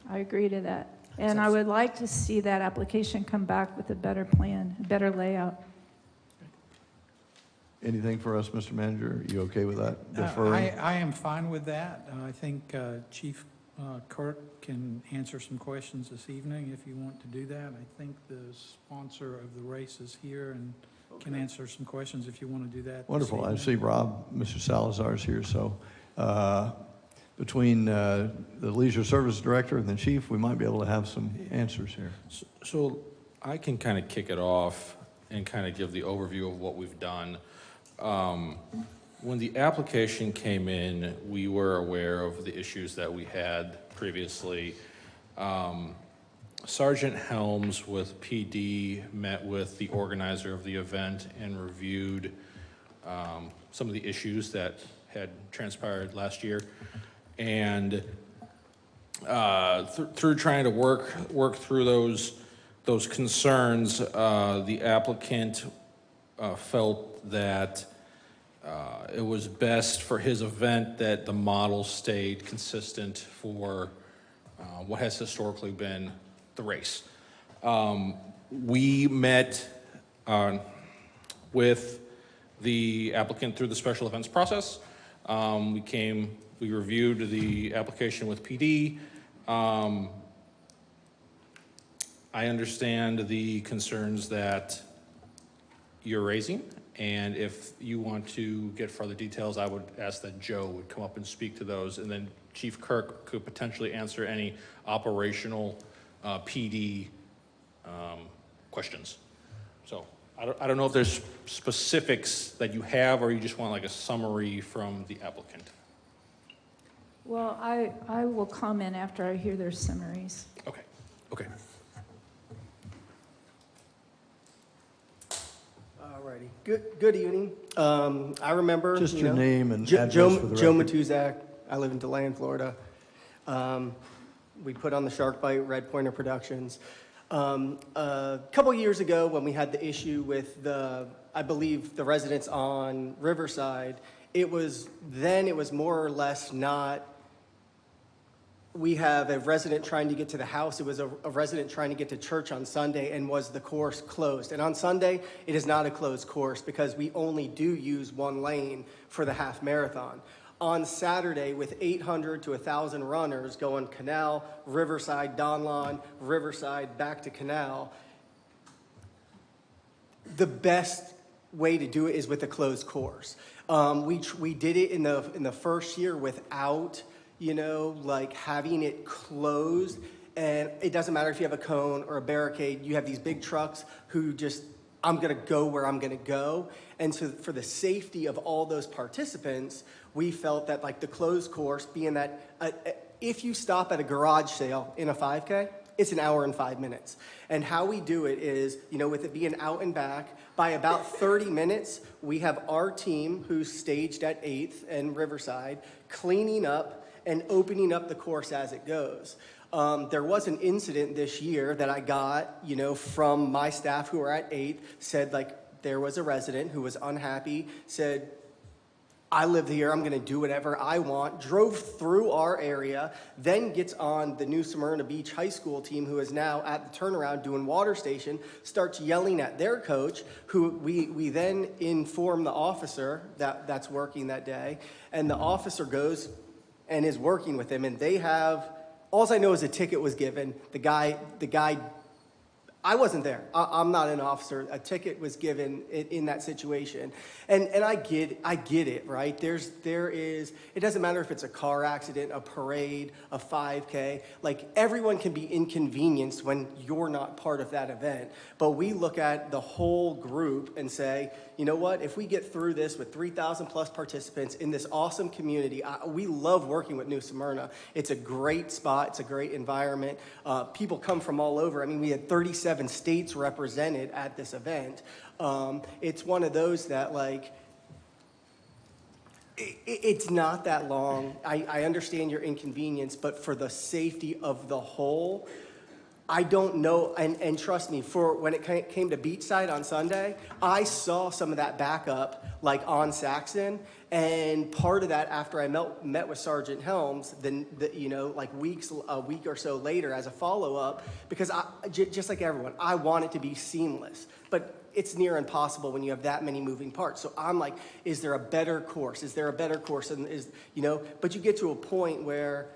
I agree to that. And I would like to see that application come back with a better plan, a better layout. Anything for us, Mr. Manager? Are you okay with that? Deferring? I am fine with that. I think Chief Kirk can answer some questions this evening if you want to do that. I think the sponsor of the race is here and can answer some questions if you want to do that. Wonderful. I see Rob, Mr. Salazar is here. So between the Leisure Service Director and the Chief, we might be able to have some answers here. So I can kind of kick it off and kind of give the overview of what we've done. When the application came in, we were aware of the issues that we had previously. Sergeant Helms with PD met with the organizer of the event and reviewed some of the issues that had transpired last year. And through trying to work through those concerns, the applicant felt that it was best for his event that the model stayed consistent for what has historically been the race. We met with the applicant through the special events process. We reviewed the application with PD. I understand the concerns that you're raising, and if you want to get further details, I would ask that Joe would come up and speak to those, and then Chief Kirk could potentially answer any operational PD questions. So I don't know if there's specifics that you have, or you just want like a summary from the applicant. Well, I will comment after I hear their summaries. Okay. Alrighty. Good evening. I remember Just your name and address Joe for the record. Matuzak. I live in DeLand, Florida. We put on the Shark Bite Red Pointer Productions. A couple years ago, when we had the issue with I believe the residents on Riverside, it was more or less not. We have a resident trying to get to the house. It was a resident trying to get to church on Sunday, and was the course closed? And on Sunday, it is not a closed course because we only do use one lane for the half marathon. On Saturday, with 800 to 1,000 runners going Canal, Riverside, Don Lawn, Riverside, back to Canal, the best way to do it is with a closed course. We did it in the first year without, like having it closed. And it doesn't matter if you have a cone or a barricade. You have these big trucks who just, I'm going to go where I'm going to go. And so for the safety of all those participants, we felt that like the closed course, being that if you stop at a garage sale in a 5K, it's an hour and 5 minutes. And how we do it is, you know, with it being out and back, by about 30 minutes, we have our team who's staged at 8th and Riverside cleaning up and opening up the course as it goes. There was an incident this year that I got, you know, from my staff who were at 8th, said like there was a resident who was unhappy, said, I live here, I'm gonna do whatever I want, drove through our area, then gets on the New Smyrna Beach High School team who is now at the turnaround doing water station, starts yelling at their coach, who we then inform the officer that's working that day, and the officer goes and is working with him, and they have, all I know is a ticket was given, the guy, I wasn't there. I'm not an officer. A ticket was given in that situation. And I get it, right? There is, it doesn't matter if it's a car accident, a parade, a 5K, like everyone can be inconvenienced when you're not part of that event. But we look at the whole group and say, you know what, if we get through this with 3,000 plus participants in this awesome community, we love working with New Smyrna. It's a great spot, it's a great environment. People come from all over. I mean, we had 37 states represented at this event. It's one of those that like, it's not that long. I understand your inconvenience, but for the safety of the whole, I don't know, and trust me, for when it came to Beachside on Sunday, I saw some of that backup like on Saxon, and part of that after I met with Sergeant Helms, you know, like a week or so later as a follow-up, because just like everyone, I want it to be seamless, but it's near impossible when you have that many moving parts. So I'm like, is there a better course? Is there a better course? And you know, but you get to a point where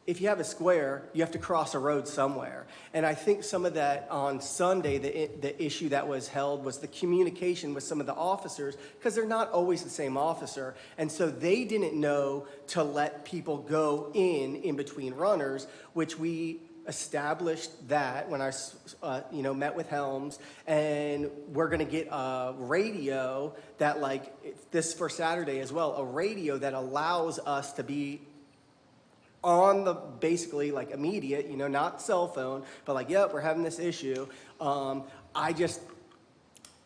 if you have a square, you have to cross a road somewhere. And I think some of that on Sunday, the issue that was held was the communication with some of the officers, because they're not always the same officer. And so they didn't know to let people go in between runners, which we established that when I you know, met with Helms, and we're gonna get a radio that like, this for Saturday as well, a radio that allows us to be on the basically like immediate, you know, not cell phone, but like, yep, we're having this issue. I'm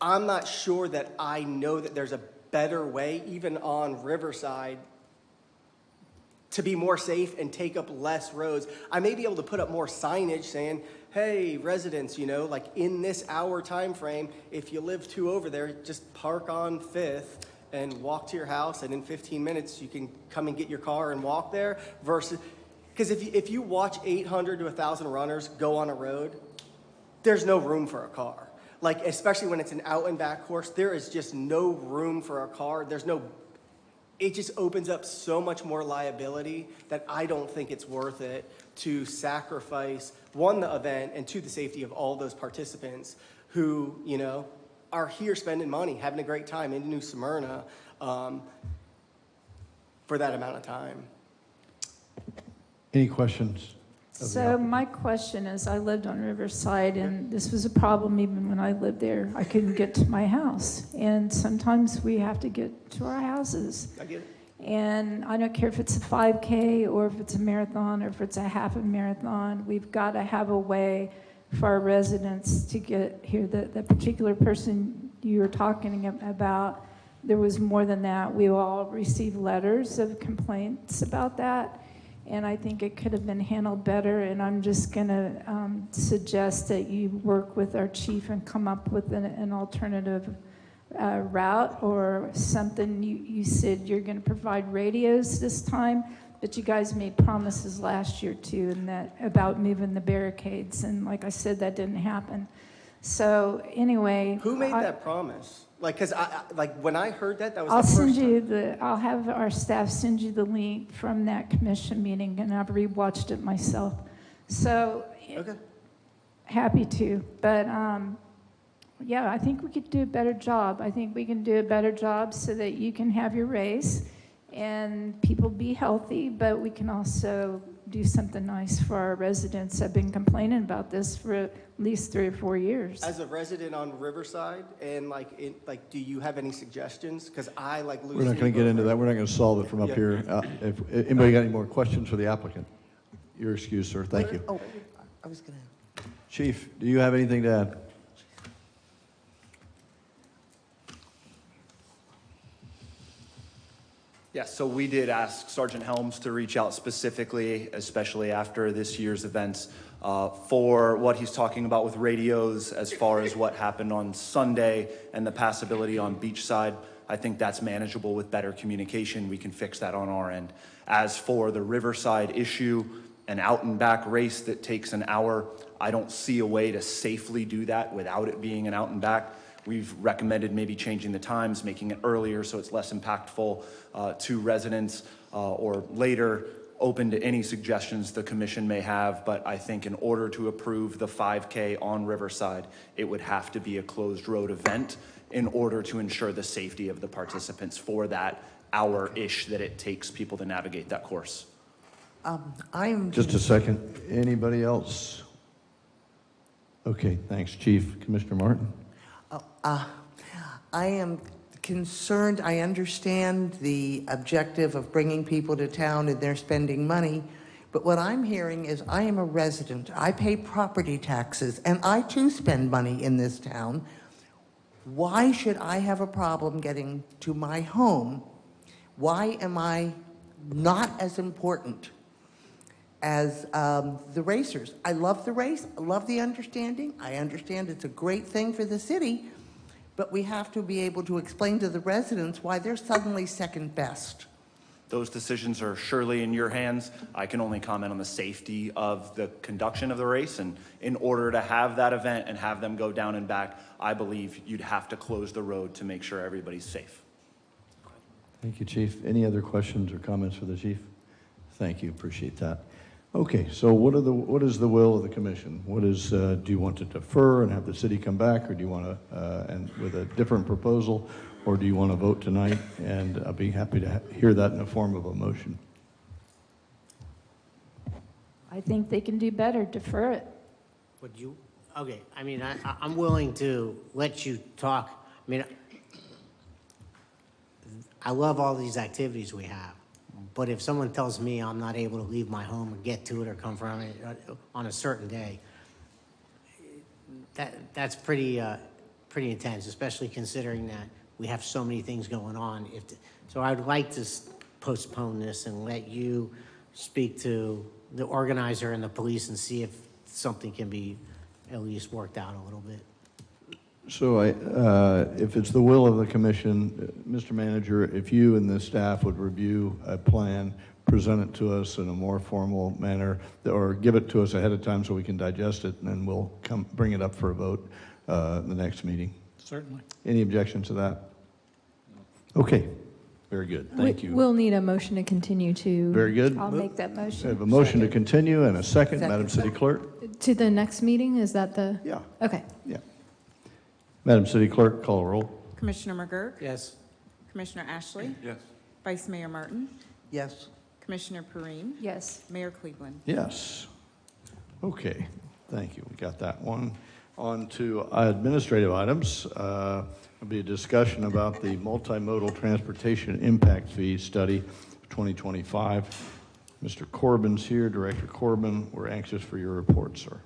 not sure that I know that there's a better way, even on Riverside, to be more safe and take up less roads. I may be able to put up more signage saying, hey, residents, you know, like in this hour time frame, if you live 2 over there, just park on 5th and walk to your house, and in 15 minutes you can come and get your car and walk there, versus, because if you watch 800 to 1,000 runners go on a road, there's no room for a car. Like, especially when it's an out and back course, there is just no room for a car. It just opens up so much more liability that I don't think it's worth it to sacrifice, one, the event, and two, the safety of all those participants who, you know, are here spending money, having a great time in New Smyrna for that amount of time. Any questions? So my question is, I lived on Riverside, and this was a problem even when I lived there. I couldn't get to my house, and sometimes we have to get to our houses. I get it. And I don't care if it's a 5K or if it's a marathon or if it's a half a marathon. We've got to have a way for our residents to get here. The particular person you were talking about, there was more than that. We all received letters of complaints about that, and I think it could have been handled better. And I'm just going to suggest that you work with our chief and come up with an alternative route or something. You said you're going to provide radios this time, but you guys made promises last year too, and that about moving the barricades, and like I said, that didn't happen. So anyway, Who made that promise? Like, cause when I heard that was I'll the first send time. you I'll have our staff send you the link from that commission meeting, and I've rewatched it myself. So Okay. happy to, but yeah, I think we could do a better job. I think we can do a better job so that you can have your race and people be healthy, but we can also do something nice for our residents. I've been complaining about this for at least 3 or 4 years. As a resident on Riverside, and do you have any suggestions? Because I lose. We're not going to get into that. We're not going to solve it from up Yeah. here. If anybody got any more questions for the applicant? You're excused, sir. Thank you. Oh, I was gonna. Chief, do you have anything to add? Yes, so we did ask Sergeant Helms to reach out specifically, especially after this year's events, for what he's talking about with radios as far as what happened on Sunday and the passability on Beachside. I think that's manageable with better communication. We can fix that on our end. As for the Riverside issue, an out and back race that takes an hour, I don't see a way to safely do that without it being an out and back. We've recommended maybe changing the times, making it earlier so it's less impactful to residents, or later, open to any suggestions the commission may have. But I think in order to approve the 5K on Riverside, it would have to be a closed road event in order to ensure the safety of the participants for that hour-ish that it takes people to navigate that course. I am. Just a second. Anybody else? Okay, thanks, Chief. Commissioner Martin? I am concerned. I understand the objective of bringing people to town and they're spending money, but what I'm hearing is I am a resident. I pay property taxes, and I too spend money in this town. Why should I have a problem getting to my home? Why am I not as important as the racers? I love the race. I love the understanding. I understand it's a great thing for the city, but we have to be able to explain to the residents why they're suddenly second best. Those decisions are surely in your hands. I can only comment on the safety of the conduction of the race, and in order to have that event and have them go down and back, I believe you'd have to close the road to make sure everybody's safe. Thank you, Chief. Any other questions or comments for the chief? Thank you, appreciate that. Okay, so what is the will of the commission? What is, do you want to defer and have the city come back, or do you want to, and with a different proposal, or do you want to vote tonight? And I'll be happy to hear that in the form of a motion. I think they can do better, defer it. Would you, okay, I mean, I'm willing to let you talk. I mean, I love all these activities we have, but if someone tells me I'm not able to leave my home or get to it or come from it on a certain day, that's pretty intense, especially considering that we have so many things going on. So I'd like to postpone this and let you speak to the organizer and the police and see if something can be at least worked out a little bit. So if it's the will of the commission, Mr. Manager, if you and the staff would review a plan, present it to us in a more formal manner, or give it to us ahead of time so we can digest it, and then we'll bring it up for a vote the next meeting. Certainly. Any objection to that? Okay, very good, thank you. We'll need a motion to continue to. Very good. I'll make that motion. We have a motion to continue and a second, Madam City Clerk. To the next meeting, is that the? Yeah. Okay. Yeah. Madam City Clerk, call a roll. Commissioner McGurk? Yes. Commissioner Ashley? Yes. Vice Mayor Martin? Yes. Commissioner Perrine? Yes. Mayor Cleveland? Yes. Okay, thank you. We got that one. On to administrative items. There'll be a discussion about the multimodal transportation impact fee study 2025. Mr. Corbin's here, Director Corbin. We're anxious for your report, sir.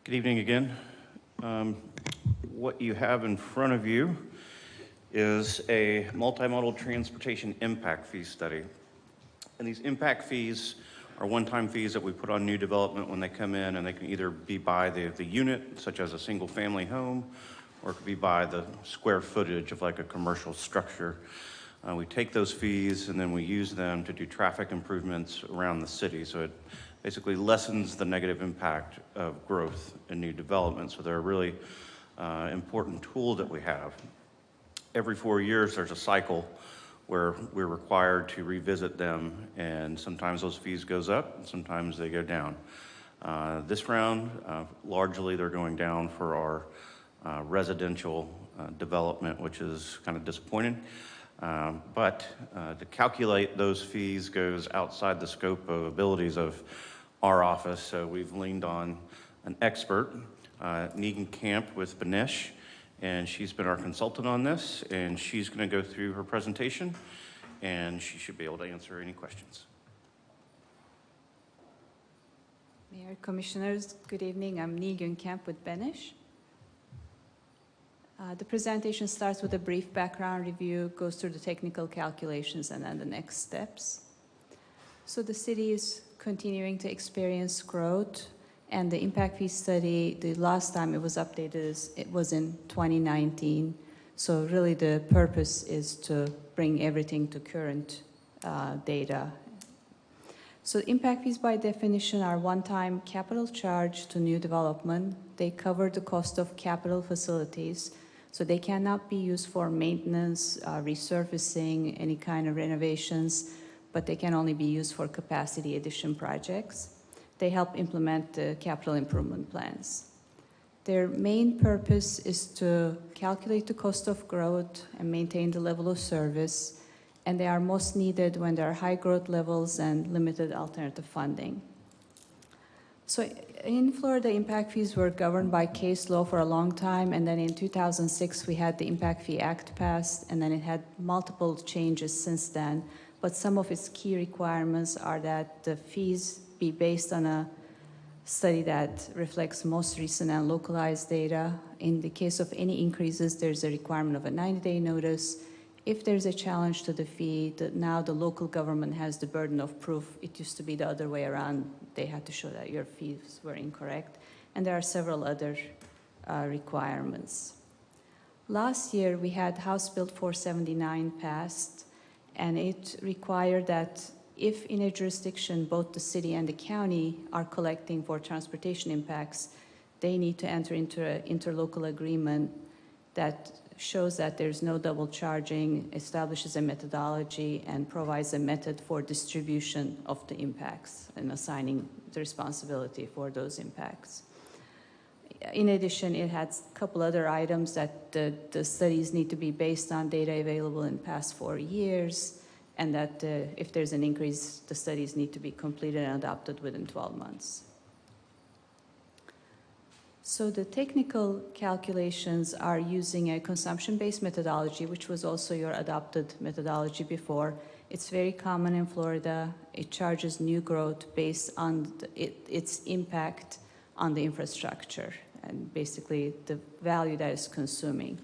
Good evening again. What you have in front of you is a multimodal transportation impact fee study. And these impact fees are one-time fees that we put on new development when they come in, and they can either be by the unit, such as a single-family home, or it could be by the square footage of like a commercial structure. We take those fees and then we use them to do traffic improvements around the city. So it basically lessens the negative impact of growth in new development. So they're a really important tool that we have. Every 4 years, there's a cycle where we're required to revisit them, and sometimes those fees goes up, and sometimes they go down. This round, largely they're going down for our residential development, which is kind of disappointing. But to calculate those fees goes outside the scope of abilities of our office, so we've leaned on an expert, Negan Camp with Benish, and she's been our consultant on this, and she's going to go through her presentation, and she should be able to answer any questions. Mayor, Commissioners, good evening. I'm Negan Camp with Benish. The presentation starts with a brief background review, goes through the technical calculations, and then the next steps. So the city is continuing to experience growth, and the impact fee study, the last time it was updated, it was in 2019. So really the purpose is to bring everything to current data. So impact fees by definition are one-time capital charge to new development. They cover the cost of capital facilities. So they cannot be used for maintenance, resurfacing, any kind of renovations, but they can only be used for capacity addition projects. They help implement the capital improvement plans. Their main purpose is to calculate the cost of growth and maintain the level of service, and they are most needed when there are high growth levels and limited alternative funding. So in Florida, impact fees were governed by case law for a long time, and then in 2006 we had the Impact Fee Act passed, and then it had multiple changes since then. But some of its key requirements are that the fees be based on a study that reflects most recent and localized data. In the case of any increases, there's a requirement of a 90-day notice. If there's a challenge to the fee, now the local government has the burden of proof. It used to be the other way around. They had to show that your fees were incorrect. And there are several other requirements. Last year, we had House Bill 479 passed, and it required that if in a jurisdiction both the city and the county are collecting for transportation impacts, they need to enter into an interlocal agreement that shows that there's no double charging, establishes a methodology, and provides a method for distribution of the impacts and assigning the responsibility for those impacts. In addition, it has a couple other items that the studies need to be based on data available in the past 4 years, and that if there's an increase, the studies need to be completed and adopted within 12 months. So the technical calculations are using a consumption-based methodology, which was also your adopted methodology before. It's very common in Florida. It charges new growth based on its impact on the infrastructure and basically the value that it's consuming.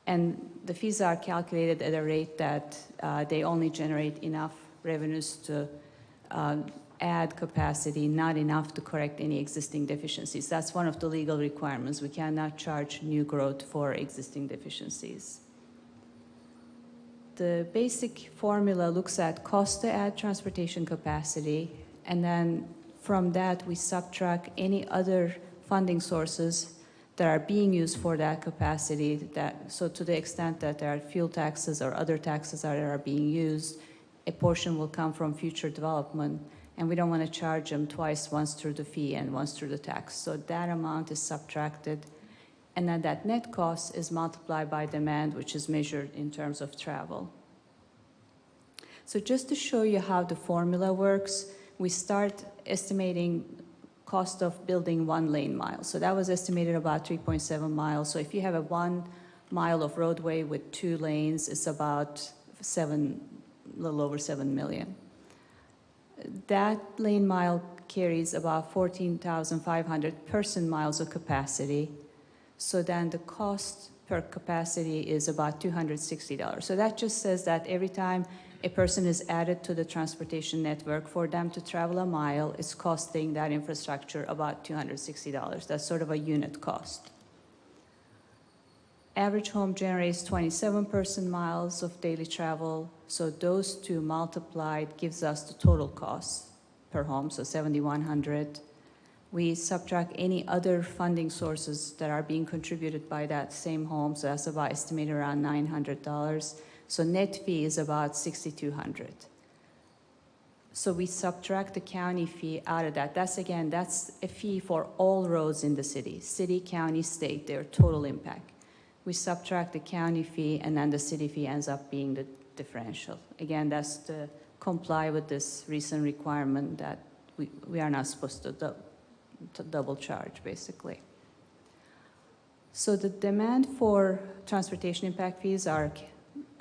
And the fees are calculated at a rate that they only generate enough revenues to add capacity, not enough to correct any existing deficiencies. That's one of the legal requirements. We cannot charge new growth for existing deficiencies. The basic formula looks at cost to add transportation capacity, and then from that we subtract any other funding sources that are being used for that capacity. So to the extent that there are fuel taxes or other taxes that are being used, a portion will come from future development. And we don't want to charge them twice, once through the fee and once through the tax. So that amount is subtracted, and then that net cost is multiplied by demand, which is measured in terms of travel. So just to show you how the formula works, we start estimating cost of building 1 lane mile. So that was estimated about 3.7 miles. So if you have a 1 mile of roadway with 2 lanes, it's about a little over $7 million. That lane mile carries about 14,500 person miles of capacity. So then the cost per capacity is about $260. So that just says that every time a person is added to the transportation network, for them to travel a mile, it's costing that infrastructure about $260. That's sort of a unit cost. Average home generates 27 person miles of daily travel, so those two multiplied gives us the total cost per home, so $7,100. We subtract any other funding sources that are being contributed by that same home, so that's about estimated around $900. So net fee is about $6,200. So we subtract the county fee out of that. That's a fee for all roads in the city, county, state, their total impact. we subtract the county fee, and then the city fee ends up being the differential. Again, that's to comply with this recent requirement that we are not supposed to double charge, basically. So the demand for transportation impact fees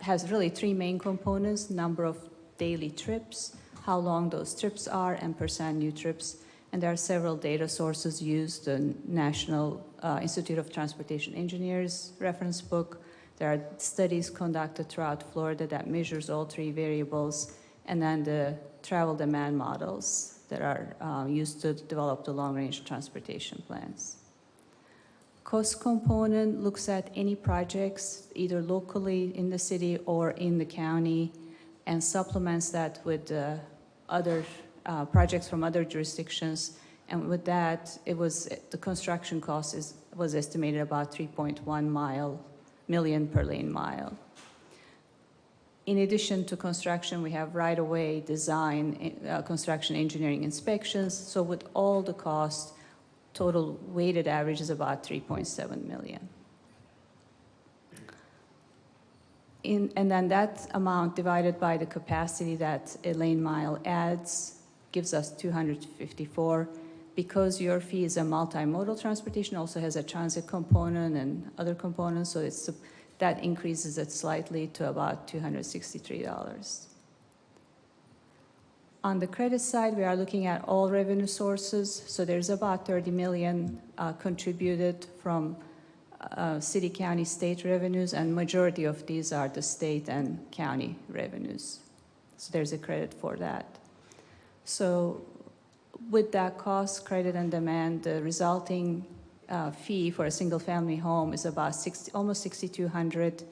has really three main components: number of daily trips, how long those trips are, and percent new trips. And there are several data sources used: the National Institute of Transportation Engineers reference book. There are studies conducted throughout Florida that measures all three variables, and then the travel demand models that are used to develop the long-range transportation plans. Cost component looks at any projects, either locally in the city or in the county, and supplements that with other projects from other jurisdictions. And with that, the construction cost was estimated about $3.1 million per lane mile. In addition to construction, we have right-of-way design, construction engineering inspections. So with all the costs, total weighted average is about $3.7 million. And then that amount divided by the capacity that a lane mile adds gives us 254. Because your fee is a multimodal transportation, also has a transit component and other components, so that increases it slightly to about $263. On the credit side, we are looking at all revenue sources. So there's about $30 million contributed from city, county, state revenues, and majority of these are the state and county revenues. So there's a credit for that. So with that cost, credit, and demand, the resulting fee for a single-family home is about almost $6,200.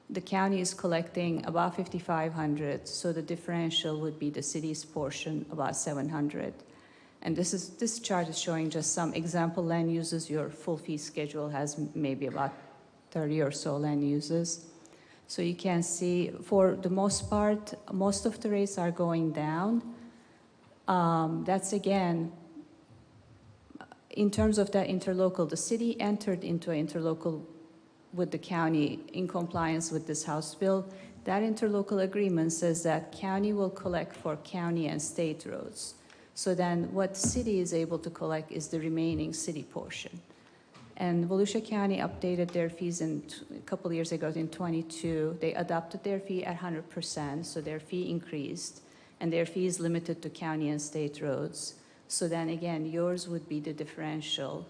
The county is collecting about $5,500, so the differential would be the city's portion, about $700. And this chart is showing just some example land uses. Your full fee schedule has maybe about 30 or so land uses. So you can see, for the most part, most of the rates are going down. That's again, in terms of that interlocal, the city entered into an interlocal with the county in compliance with this House bill. That interlocal agreement says that county will collect for county and state roads. So then what the city is able to collect is the remaining city portion. And Volusia County updated their fees a couple of years ago in 22. They adopted their fee at 100%, so their fee increased. And their fee is limited to county and state roads. So then again, yours would be the differential,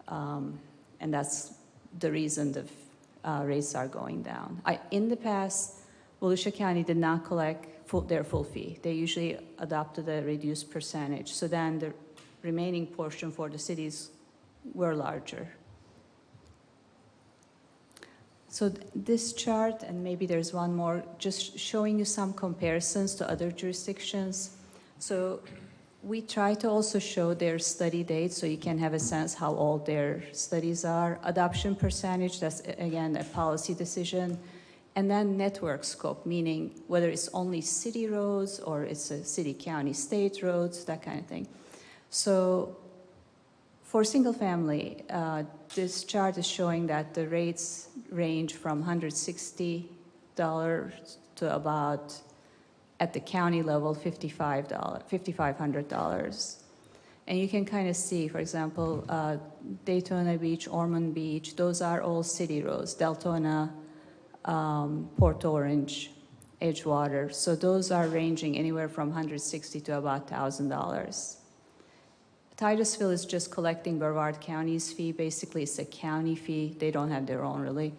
and that's the reason the rates are going down. In the past, Volusia County did not collect their full fee. They usually adopted a reduced percentage. So then the remaining portion for the cities were larger. So this chart, and maybe there's one more, just showing you some comparisons to other jurisdictions. So we try to also show their study dates so you can have a sense how old their studies are. Adoption percentage, that's again a policy decision. And then network scope, meaning whether it's only city roads or it's a city, county, state roads, that kind of thing. So for single family, this chart is showing that the rates range from $160 to about, at the county level, $5,500. And you can kind of see, for example, Daytona Beach, Ormond Beach, those are all city roads. Deltona, Port Orange, Edgewater. So those are ranging anywhere from $160 to about $1,000. Titusville is just collecting Brevard County's fee. Basically, it's a county fee. They don't have their own, really.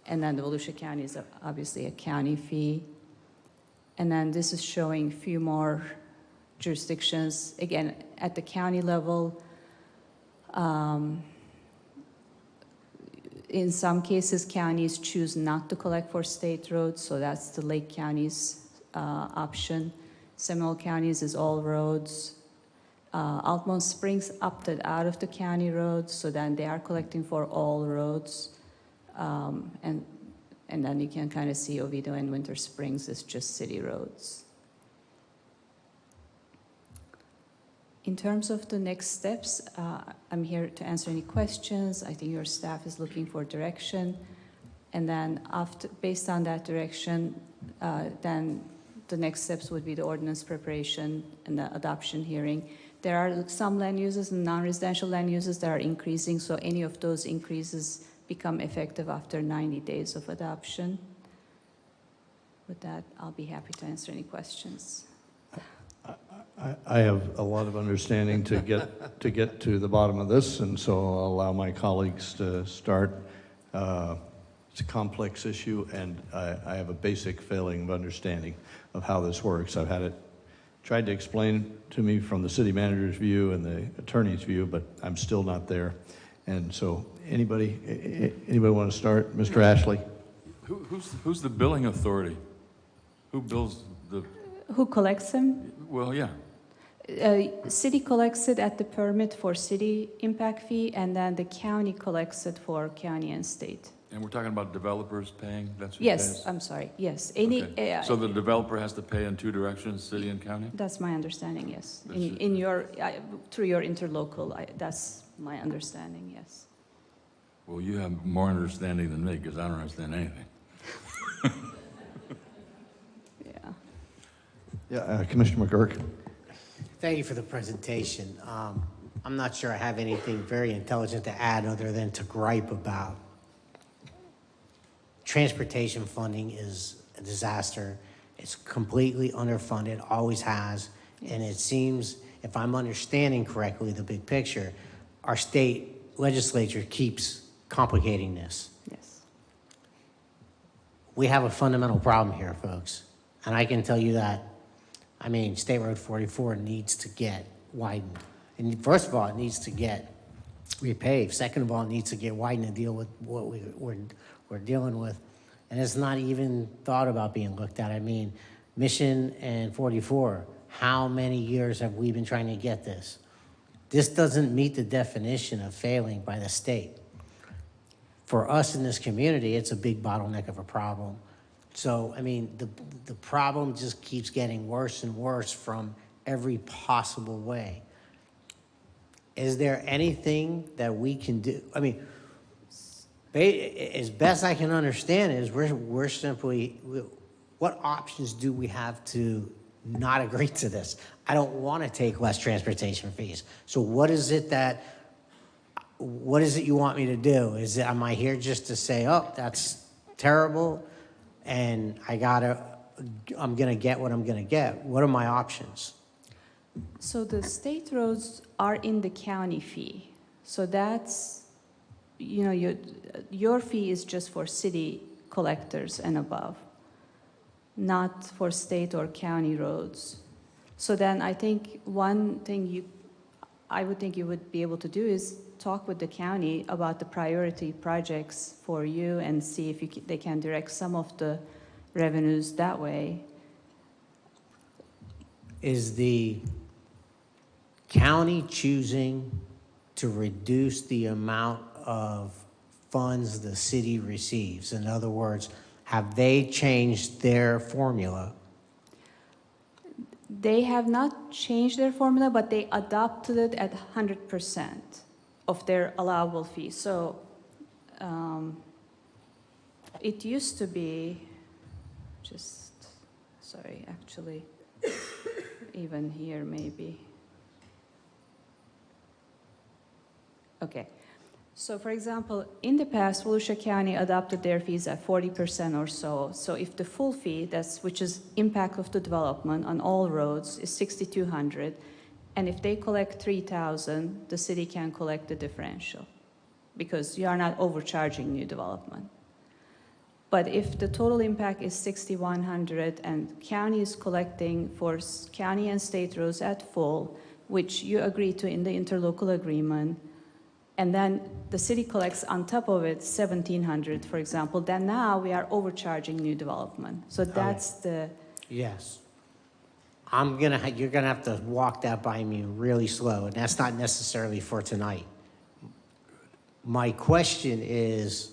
And then the Volusia County is obviously a county fee. And then this is showing a few more jurisdictions. Again, at the county level, in some cases, counties choose not to collect for state roads, so that's the Lake County's option. Seminole County's is all roads. Altamont Springs opted out of the county roads, so then they are collecting for all roads. And then you can kind of see Oviedo and Winter Springs is just city roads. In terms of the next steps, I'm here to answer any questions. I think your staff is looking for direction. And then based on that direction, then the next steps would be the ordinance preparation and the adoption hearing. There are some land uses and non-residential land uses that are increasing, so any of those increases become effective after 90 days of adoption. With that, I'll be happy to answer any questions. I have a lot of understanding to get to the bottom of this, and so I'll allow my colleagues to start. It's a complex issue, and I have a basic feeling of understanding of how this works. I've had it tried to explain to me from the city manager's view and the attorney's view, but I'm still not there. And so, anybody want to start? Mr. Ashley? Who's the billing authority? Who bills the? Who collects them? Well, yeah. City collects it at the permit for city impact fee, and then the county collects it for county and state. And we're talking about developers paying? That's who Yes, pays? I'm sorry. Yes. Any. Okay. So the developer has to pay in two directions, city and county? That's my understanding. Yes. That's In your through your interlocal, that's my understanding. Yes. Well, you have more understanding than me because I don't understand anything. Yeah, Commissioner McGurk. Thank you for the presentation. I'm not sure I have anything very intelligent to add other than to gripe about transportation funding is a disaster. It's completely underfunded, always has. And it seems, if I'm understanding correctly, the big picture, our state legislature keeps complicating this. Yes. We have a fundamental problem here, folks. And I can tell you that, I mean, State Road 44 needs to get widened. And first of all, it needs to get repaved. Second of all, it needs to get widened to deal with what we're dealing with. And it's not even thought about being looked at. I mean, Mission and 44, how many years have we been trying to get this? This doesn't meet the definition of failing by the state. For us in this community, it's a big bottleneck of a problem. So, I mean, the problem just keeps getting worse and worse from every possible way. Is there anything that we can do? I mean, as best I can understand is we're simply, what options do we have to not agree to this? I don't want to take less transportation fees. So what is it you want me to do? Am I here just to say, oh, that's terrible, and I'm gonna get what I'm gonna get? What are my options? So the state roads are in the county fee. So that's, you know, your fee is just for city collectors and above, not for state or county roads. So then I think one thing I would think you would be able to do is talk with the county about the priority projects for you and see if they can direct some of the revenues that way. Is the county choosing to reduce the amount of funds the city receives? In other words, have they changed their formula? They have not changed their formula, but they adopted it at 100% of their allowable fee. So it used to be, actually, even here maybe. Okay. So for example, in the past, Volusia County adopted their fees at 40% or so. So if the full fee, which is impact of the development on all roads, is $6,200, and if they collect $3,000, the city can collect the differential because you are not overcharging new development. But if the total impact is $6,100 and county is collecting for county and state roads at full, which you agree to in the interlocal agreement, and then the city collects on top of it $1,700, for example, then now we are overcharging new development. So that's the... Yes. You're gonna have to walk that by me really slow, and that's not necessarily for tonight. My question is,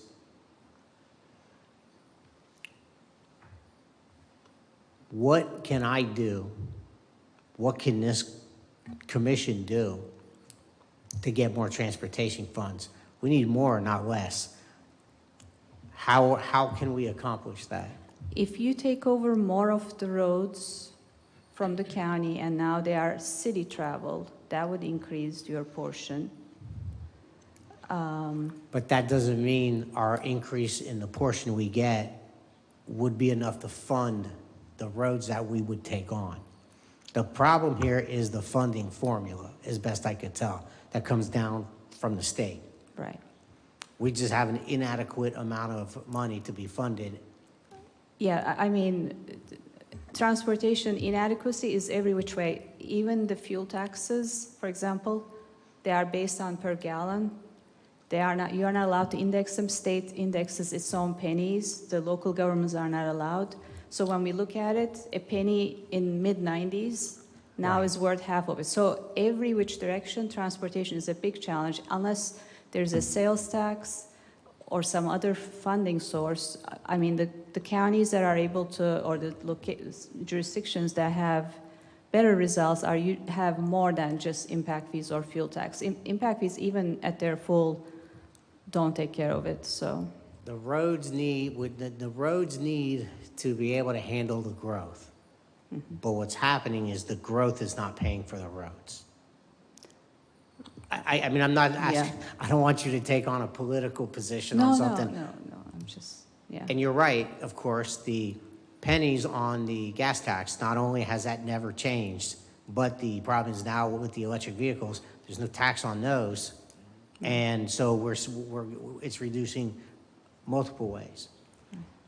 what can I do? What can this commission do to get more transportation funds? We need more, not less. How can we accomplish that? If you take over more of the roads from the county and now they are city traveled, that would increase your portion. But that doesn't mean our increase in the portion we get would be enough to fund the roads that we would take on. The problem here is the funding formula, as best I could tell, that comes down from the state. Right. We just have an inadequate amount of money to be funded. Yeah, I mean, transportation inadequacy is every which way. Even the fuel taxes, for example, they are based on per gallon. They are not, you are not allowed to index them. State indexes its own pennies. The local governments are not allowed. So when we look at it, a penny in mid-90s now is worth half of it. So every which direction, transportation is a big challenge unless there's a sales tax or some other funding source. I mean, the counties that are able to, or the jurisdictions that have better results have more than just impact fees or fuel tax. Impact fees, even at their full, don't take care of it, so. The roads need to be able to handle the growth. But what's happening is the growth is not paying for the roads. I mean, I'm not asking, I don't want you to take on a political position on something. No, I'm just, yeah. And you're right, of course, the pennies on the gas tax, not only has that never changed, but the problem is now with the electric vehicles, there's no tax on those. And so it's reducing multiple ways.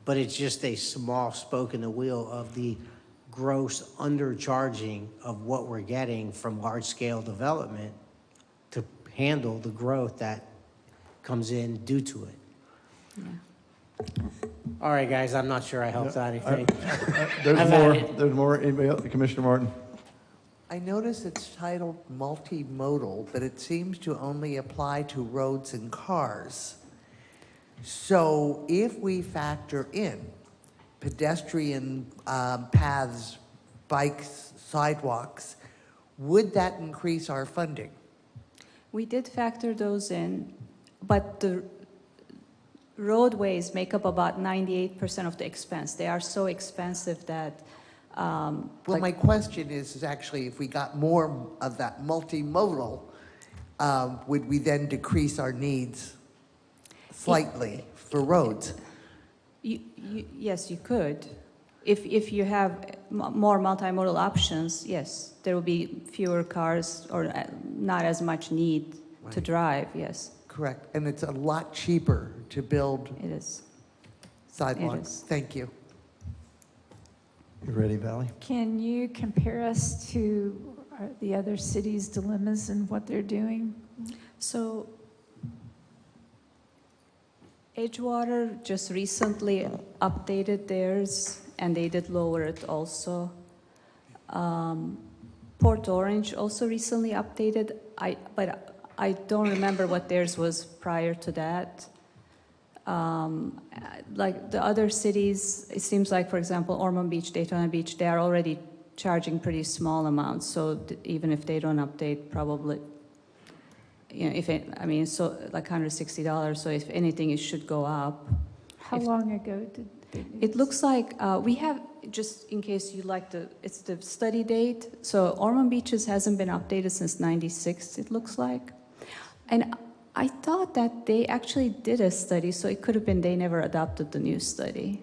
But it's just a small spoke in the wheel of the gross undercharging of what we're getting from large-scale development to handle the growth that comes in due to it. Yeah. All right, guys, I'm not sure I helped out anything. There's more. Anybody else? Commissioner Martin? I notice it's titled multimodal, but it seems to only apply to roads and cars. So if we factor in pedestrian paths, bikes, sidewalks, would that increase our funding? We did factor those in, but the roadways make up about 98% of the expense. They are so expensive that well, my question is actually if we got more of that multimodal, would we then decrease our needs slightly for roads? Yes, you could. If you have more multimodal options, yes, there will be fewer cars or not as much need to drive, yes. Correct. And it's a lot cheaper to build sidewalks. It is. Thank you. You ready, Valley? Can you compare us to the other cities' dilemmas and what they're doing? So Edgewater just recently updated theirs, and they did lower it also. Port Orange also recently updated, but I don't remember what theirs was prior to that. Like the other cities, it seems like, for example, Ormond Beach, Daytona Beach, they are already charging pretty small amounts. So even if they don't update, probably, you know, I mean, so like $160. So if anything, it should go up. How long ago did they do It looks like we have, just in case you like it's the study date. So Ormond Beaches hasn't been updated since '96, it looks like. And I thought that they actually did a study, so it could have been they never adopted the new study.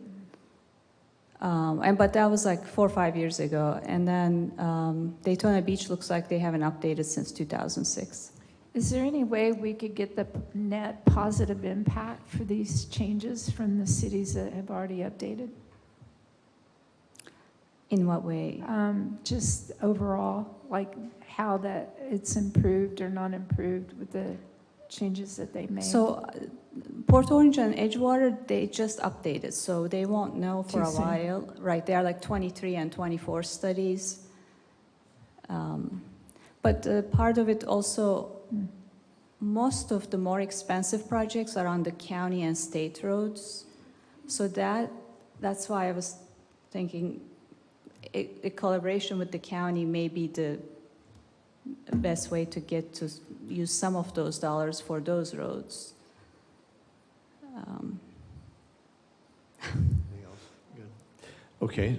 But that was like 4 or 5 years ago. And then Daytona Beach looks like they haven't updated since 2006. Is there any way we could get the net positive impact for these changes from the cities that have already updated? In what way? Just overall, like how that it's improved or not improved with the changes that they made. So Port Orange and Edgewater, they just updated, so they won't know for Too a soon. while. Right, they are like 23 and 24 studies. But part of it also, most of the more expensive projects are on the county and state roads. So that's why I was thinking a collaboration with the county may be the best way to get to use some of those dollars for those roads. Okay,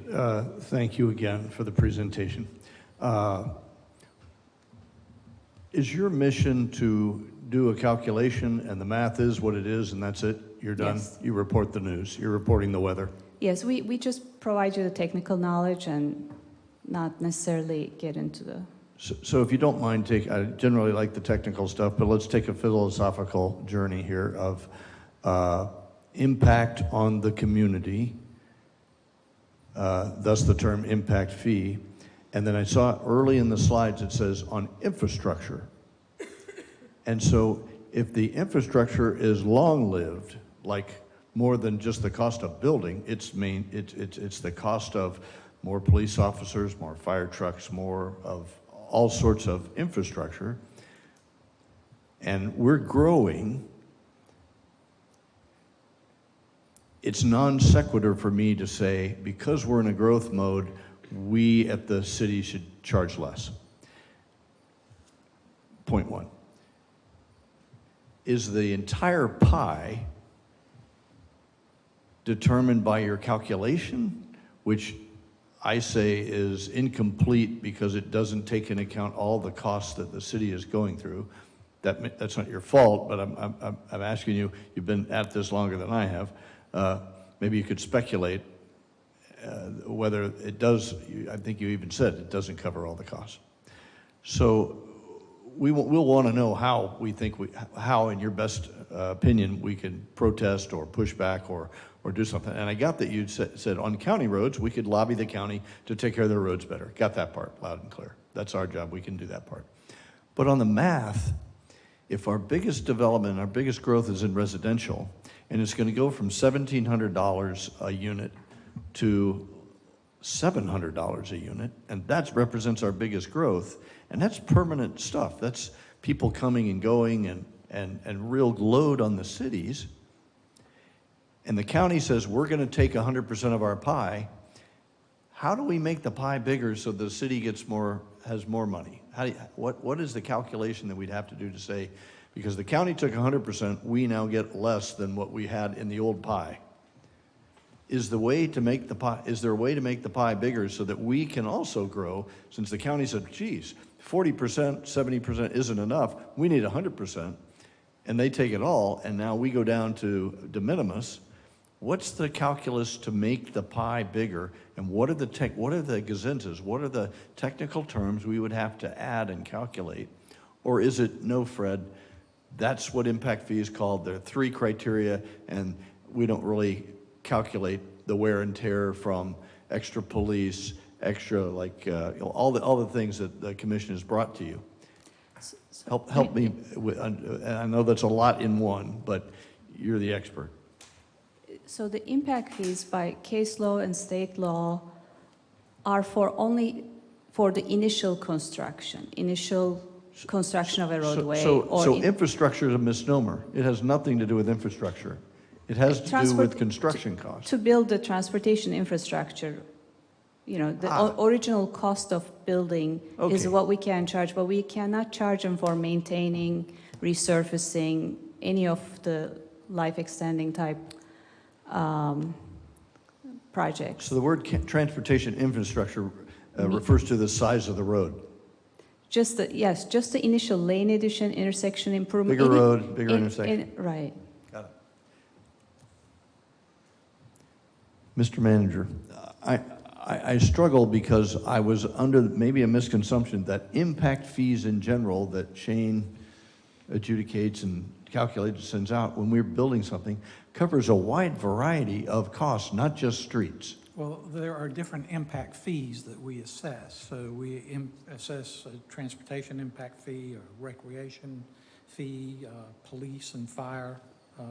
thank you again for the presentation. Is your mission to do a calculation and the math is what it is and that's it? You're done? Yes. You report the news, you're reporting the weather? Yes, we just provide you the technical knowledge and not necessarily get into the... So if you don't mind, I generally like the technical stuff, but let's take a philosophical journey here of impact on the community, thus the term impact fee. And then I saw early in the slides it says on infrastructure. And so if the infrastructure is long-lived, like more than just the cost of building, it's the cost of more police officers, more fire trucks, more of all sorts of infrastructure, and we're growing. It's non sequitur for me to say, because we're in a growth mode, we at the city should charge less. Point one. Is the entire pie determined by your calculation, which I say is incomplete because it doesn't take into account all the costs that the city is going through? That's not your fault, but I'm asking you, you've been at this longer than I have. Maybe you could speculate whether it does. I think you even said it doesn't cover all the costs. So we'll want to know how how in your best opinion we can protest or push back or do something. And I got that you said on county roads we could lobby the county to take care of their roads better. Got that part loud and clear. That's our job. We can do that part. But on the math, if our biggest development, our biggest growth is in residential, and it's going to go from $1,700 a unit to $700 a unit, and that represents our biggest growth, and that's permanent stuff. That's people coming and going and real load on the cities. And the county says, we're going to take 100% of our pie. How do we make the pie bigger so the city has more money? What is the calculation that we'd have to do to say, because the county took 100%, we now get less than what we had in the old pie? Is there a way to make the pie bigger so that we can also grow, since the county said, geez, 40%, 70% isn't enough, we need 100%, and they take it all, and now we go down to de minimis. What's the calculus to make the pie bigger, and what are the gazintas, what are the technical terms we would have to add and calculate? Or is it, no, Fred, that's what impact fee is called, there are 3 criteria, and we don't really calculate the wear and tear from extra police, extra all the things that the commission has brought to you? Help me with, and I know that's a lot in one, but you're the expert. So the impact fees by case law and state law are only for the initial construction of a roadway. So infrastructure is a misnomer. It has nothing to do with infrastructure. It has to do with construction costs. To build the transportation infrastructure, the original cost of building is what we can charge, but we cannot charge them for maintaining, resurfacing, any of the life-extending type projects. So the word transportation infrastructure refers to the size of the road. Just the initial lane addition, intersection improvement. Bigger road, bigger intersection. Right. Got it. Mr. Manager, I struggle because I was under maybe a misconception that impact fees in general that Shane adjudicates and calculates and sends out when we're building something covers a wide variety of costs, not just streets. Well, there are different impact fees that we assess. So we assess a transportation impact fee, a recreation fee, police and fire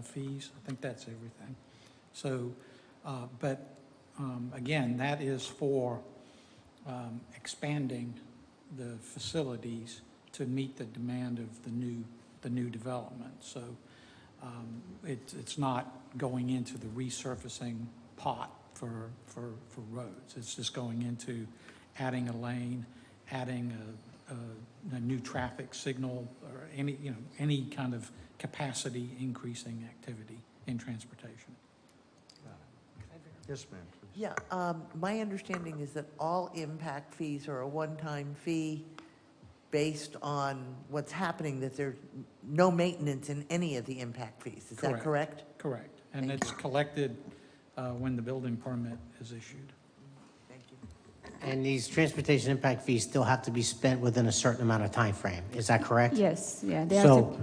fees. I think that's everything. So, again, that is for expanding the facilities to meet the demand of the new development. So it's not going into the resurfacing pot for roads. It's just going into adding a lane, adding a new traffic signal or any, any kind of capacity increasing activity in transportation. Yes, ma'am. Yeah, my understanding is that all impact fees are a one-time fee based on what's happening, that there's no maintenance in any of the impact fees. Is that correct? Correct. And it's collected when the building permit is issued. Thank you. And these transportation impact fees still have to be spent within a certain amount of time frame. Is that correct? Yes, yeah. They have to, So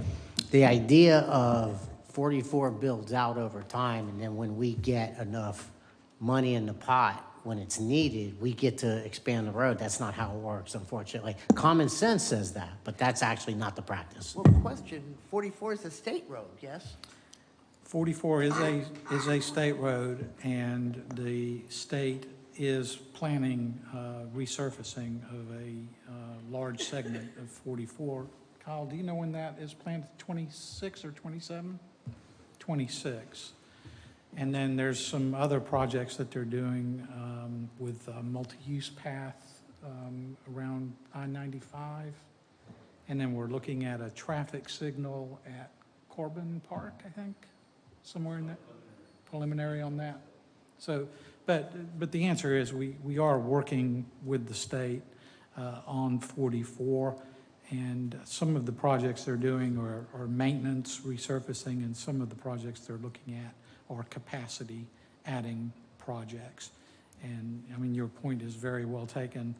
the idea of 44 builds out over time, and then when we get enough money in the pot, when it's needed, we get to expand the road. That's not how it works, unfortunately. Common sense says that, but that's actually not the practice. Well, question, 44 is a state road, yes? 44 is a state road, and the state is planning resurfacing of a large segment of 44. Kyle, do you know when that is planned, 26 or 27? 26. And then there's some other projects that they're doing with a multi-use path around I-95. And then we're looking at a traffic signal at Corbin Park, I think, somewhere in that, preliminary on that. So, but the answer is we are working with the state on 44. And some of the projects they're doing are maintenance, resurfacing, and some of the projects they're looking at are capacity adding projects. And I mean, your point is very well taken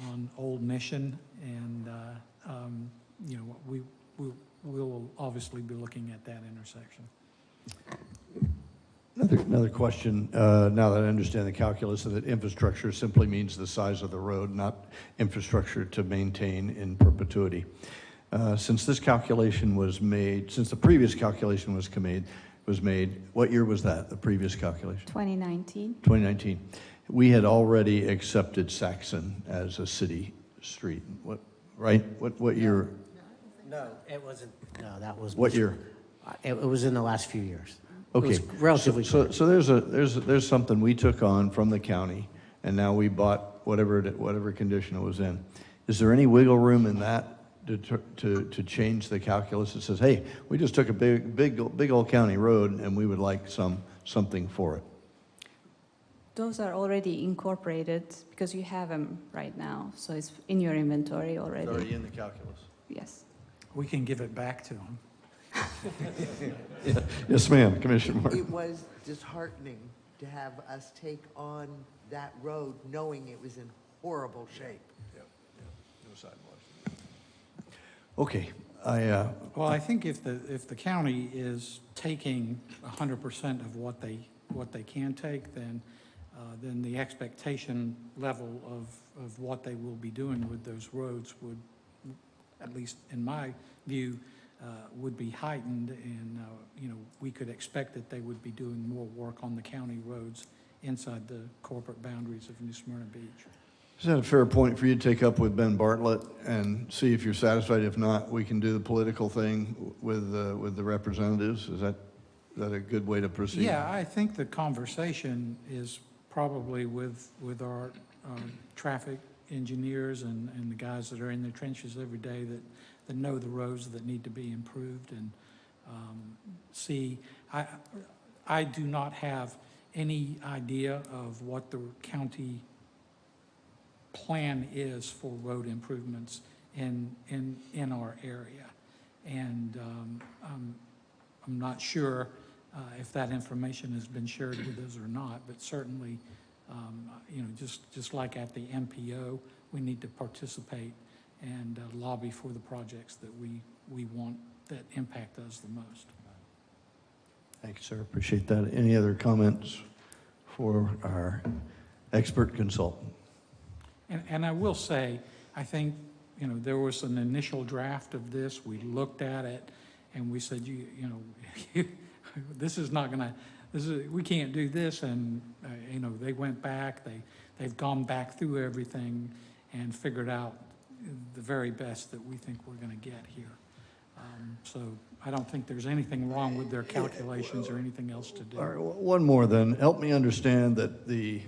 on Old Mission, and you know, we'll obviously be looking at that intersection. Another question, now that I understand the calculus, that infrastructure simply means the size of the road, not infrastructure to maintain in perpetuity. Since this calculation was made, since the previous calculation was made, what year was that, the previous calculation? 2019. 2019. We had already accepted Saxon as a city street. What, right? What year? No, it wasn't. No, that was. What year? It was in the last few years. Okay. It was relatively. So there's something we took on from the county, and now we bought whatever condition it was in. Is there any wiggle room in that to change the calculus? It says, hey, we just took a big old county road, and we would like something for it. Those are already incorporated because you have them right now, so it's in your inventory already. It's already in the calculus. Yes. We can give it back to them. Yes, ma'am, Commissioner Martin. It was disheartening to have us take on that road knowing it was in horrible shape. No sidewalks. Okay, Well, I think if the county is taking 100% of what they can take, then the expectation level of what they will be doing with those roads would, at least in my view, would be heightened, and you know, we could expect that they would be doing more work on the county roads inside the corporate boundaries of New Smyrna Beach. is that a fair point for you to take up with Ben Bartlett and see if you're satisfied? If not, we can do the political thing with the representatives. Is that a good way to proceed? Yeah, I think the conversation is probably with our traffic engineers and the guys that are in the trenches every day that know the roads that need to be improved, and see. I do not have any idea of what the county plan is for road improvements in our area, and I'm not sure if that information has been shared with us or not, but certainly, you know, just like at the MPO, we need to participate and lobby for the projects that we want that impact us the most. Thank you, sir. Appreciate that. Any other comments for our expert consultant? And I will say, I think, you know, there was an initial draft of this. We looked at it and we said, you know, this is not going to, we can't do this. And, you know, they went back, they've gone back through everything and figured out the very best that we think we're going to get here. So I don't think there's anything wrong with their calculations or anything else to do. All right, one more then. Help me understand that the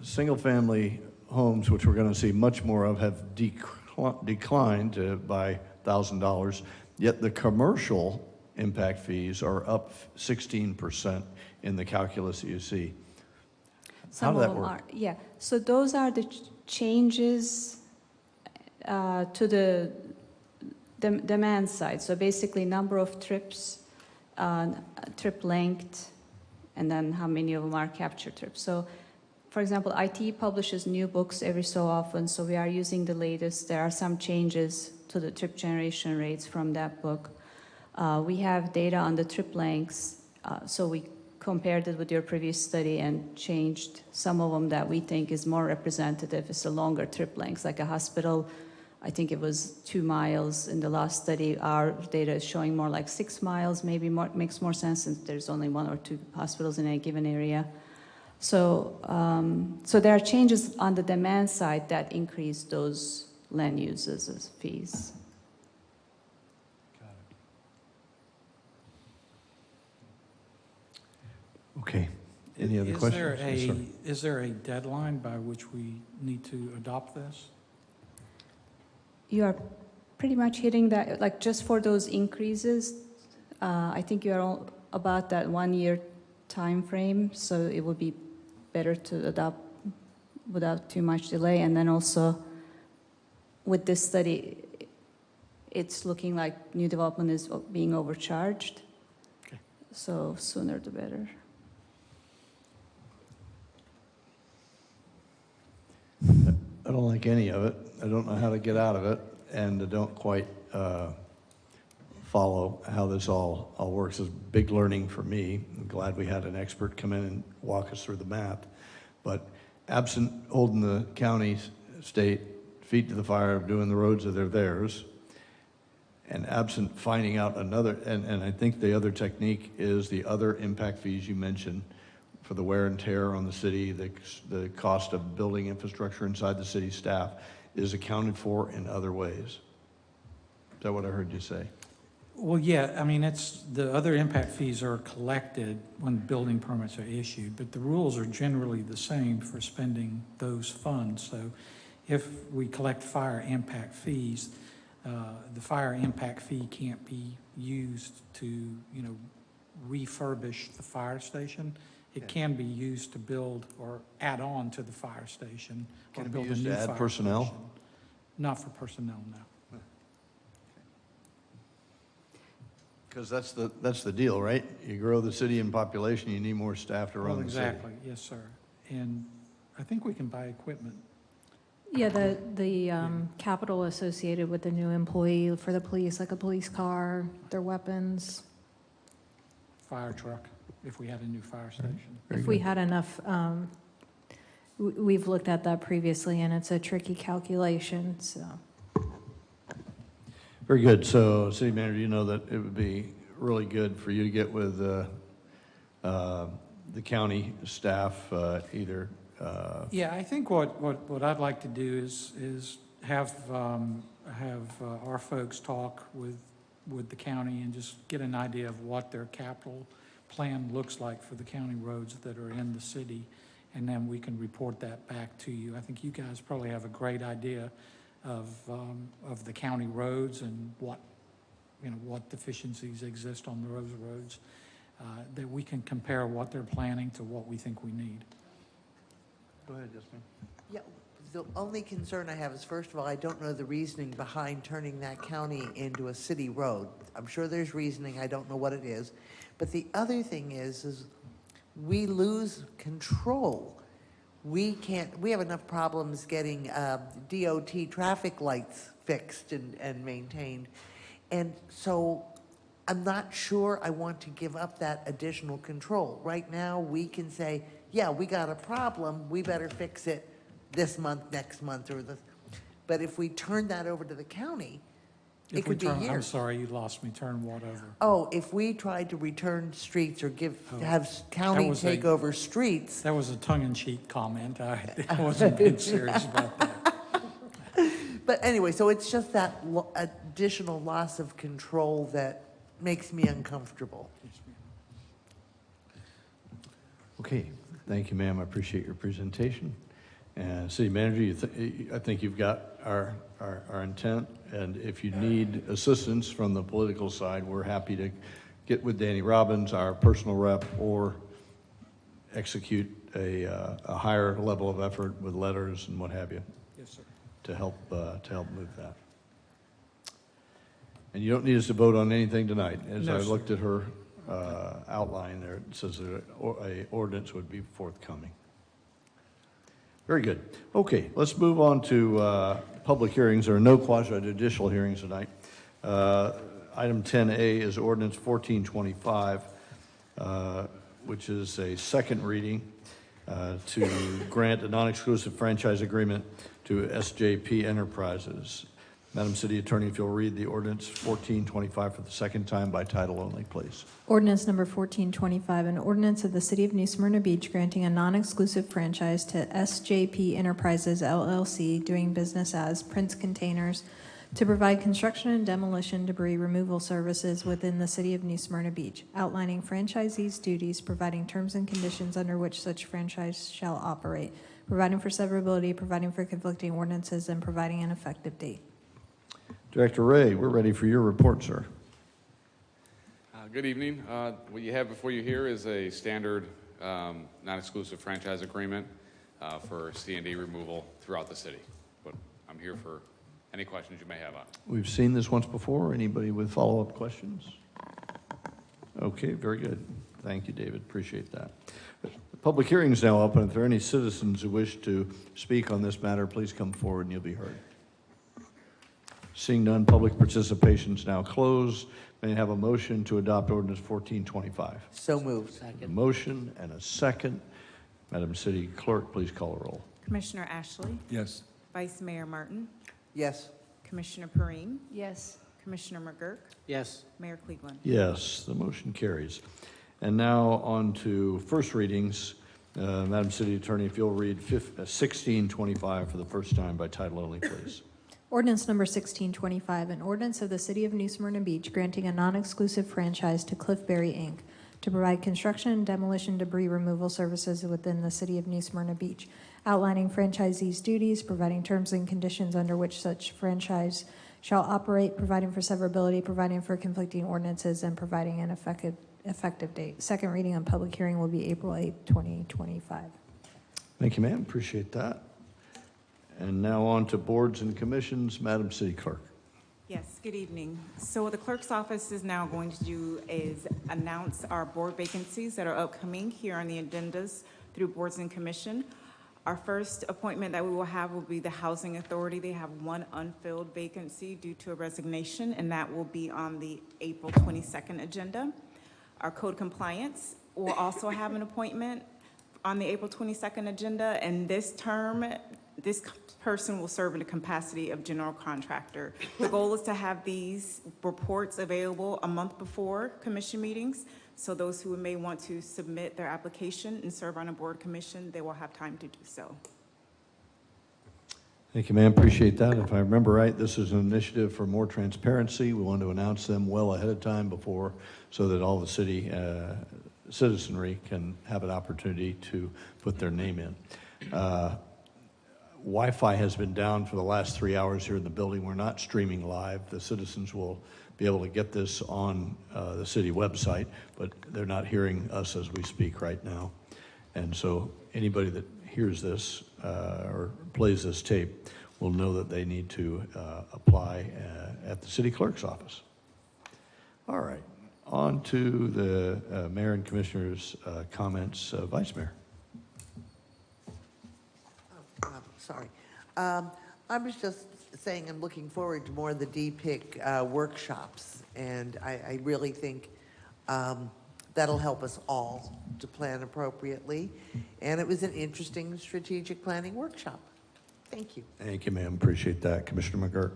single-family homes, which we're going to see much more of, have declined by $1,000, yet the commercial impact fees are up 16% in the calculus that you see. How did that work? Yeah, so those are the changes to the demand side. So basically number of trips, trip length, and then how many of them are capture trips. So for example, ITE publishes new books every so often, so we are using the latest. There are some changes to the trip generation rates from that book. We have data on the trip lengths, so we compared it with your previous study and changed some of them that we think is more representative. It's a longer trip length, like a hospital, I think it was 2 miles in the last study. Our data is showing more like 6 miles, maybe more, makes more sense since there's only 1 or 2 hospitals in a given area. So, so there are changes on the demand side that increase those land uses as fees. Okay. Any other questions? Yes, sir. Is there a deadline by which we need to adopt this? You are pretty much hitting that, like just for those increases, I think you are about that 1 year time frame, so it would be better to adopt without too much delay. And then also with this study, it's looking like new development is being overcharged. Okay. So sooner the better. I don't like any of it. I don't know how to get out of it, and I don't quite follow how this all works. It's big learning for me. I'm glad we had an expert come in and walk us through the math. But absent holding the county, state, feet to the fire of doing the roads that are theirs, and absent finding out another, and I think the other technique is the other impact fees you mentioned for the wear and tear on the city, the cost of building infrastructure inside the city staff is accounted for in other ways. Is that what I heard you say? Well, yeah, I mean, it's, the other impact fees are collected when building permits are issued, but the rules are generally the same for spending those funds. So if we collect fire impact fees, the fire impact fee can't be used to, you know, refurbish the fire station. It can be used to build or add on to the fire station. Can or it be build used a new to add fire personnel? station. Not for personnel, no. Because that's the deal, right? You grow the city in population, you need more staff to run Well, the city. exactly, yes, sir. And I think we can buy equipment. Yeah, the capital associated with the new employee for the police, like a police car, their weapons. Fire truck, if we had a new fire station. If we had enough, we've looked at that previously, and it's a tricky calculation, so. Very good. So, City Manager, you know that it would be really good for you to get with the county staff, either. Yeah, I think what I'd like to do is have our folks talk with the county and just get an idea of what their capital plan looks like for the county roads that are in the city, and then we can report that back to you. I think you guys probably have a great idea of the county roads and what deficiencies exist on those roads, that we can compare what they're planning to what we think we need. Go ahead, Jasmine. Yeah, the only concern I have is, first of all, I don't know the reasoning behind turning that county into a city road. I'm sure there's reasoning, I don't know what it is. But the other thing is we lose control. We have enough problems getting DOT traffic lights fixed and maintained. And so I'm not sure I want to give up that additional control. Right now, we can say, yeah, we got a problem, we better fix it this month, next month, but if we turn that over to the county, it could be years. I'm sorry, you lost me. Turn what over? Oh, if we tried to return streets or have county take over streets. That was a tongue-in-cheek comment. I wasn't being serious about that. But anyway, so it's just that additional loss of control that makes me uncomfortable. Okay, thank you, ma'am. I appreciate your presentation. And City Manager, I think you've got our intent, and if you need assistance from the political side, we're happy to get with Danny Robbins, our personal rep, or execute a higher level of effort with letters and what have you. Yes, sir. To help move that. And you don't need us to vote on anything tonight. As No, I sir. looked at her outline there, it says that a ordinance would be forthcoming. Very good. Okay, let's move on to public hearings. There are no quasi-judicial hearings tonight. Item 10A is ordinance 1425, which is a second reading to grant a non-exclusive franchise agreement to SJP Enterprises. Madam City Attorney, if you'll read the ordinance 1425 for the second time by title only, please. Ordinance number 1425, an ordinance of the City of New Smyrna Beach granting a non-exclusive franchise to SJP Enterprises LLC, doing business as Prince Containers, to provide construction and demolition debris removal services within the City of New Smyrna Beach, outlining franchisees' duties, providing terms and conditions under which such franchise shall operate, providing for severability, providing for conflicting ordinances, and providing an effective date. Director Ray, we're ready for your report, sir. Good evening. What you have before you here is a standard non-exclusive franchise agreement for C&D removal throughout the city. But I'm here for any questions you may have on it. We've seen this once before. Anybody with follow-up questions? Okay, very good. Thank you, David. Appreciate that. The public hearing is now open. If there are any citizens who wish to speak on this matter, please come forward and you'll be heard. Seeing none, public participation is now closed. May I have a motion to adopt ordinance 1425? So moved. A motion and a second. Madam City Clerk, please call a roll. Commissioner Ashley? Yes. Vice Mayor Martin? Yes. Commissioner Perrine? Yes. Commissioner McGurk? Yes. Mayor Cleveland? Yes, the motion carries. And now on to first readings. Madam City Attorney, if you'll read 1625 for the first time by title only, please. Ordinance number 1625, an ordinance of the City of New Smyrna Beach granting a non-exclusive franchise to Cliffberry, Inc. to provide construction and demolition debris removal services within the City of New Smyrna Beach, outlining franchisees' duties, providing terms and conditions under which such franchise shall operate, providing for severability, providing for conflicting ordinances, and providing an effective date. Second reading and public hearing will be April 8, 2025. Thank you, ma'am. Appreciate that. And now on to boards and commissions. Madam City Clerk. Yes, good evening. So what the clerk's office is now going to do is announce our board vacancies that are upcoming here on the agendas through boards and commission. Our first appointment that we will have will be the Housing Authority. They have one unfilled vacancy due to a resignation, and that will be on the April 22nd agenda. Our Code Compliance will also have an appointment on the April 22nd agenda, and this term, this person will serve in the capacity of general contractor. The goal is to have these reports available a month before commission meetings, so those who may want to submit their application and serve on a board commission, they will have time to do so. Thank you, ma'am. Appreciate that. If I remember right, this is an initiative for more transparency. We want to announce them well ahead of time before, so that all the city citizenry can have an opportunity to put their name in. Wi-Fi has been down for the last 3 hours here in the building. We're not streaming live. The citizens will be able to get this on the city website, but they're not hearing us as we speak right now. And so anybody that hears this or plays this tape will know that they need to apply at the city clerk's office. All right, on to the mayor and commissioners' comments. Vice Mayor. Sorry. I was just saying I'm looking forward to more of the DPIC workshops, and I really think that'll help us all to plan appropriately. And it was an interesting strategic planning workshop. Thank you. Thank you, ma'am. Appreciate that. Commissioner McGurk.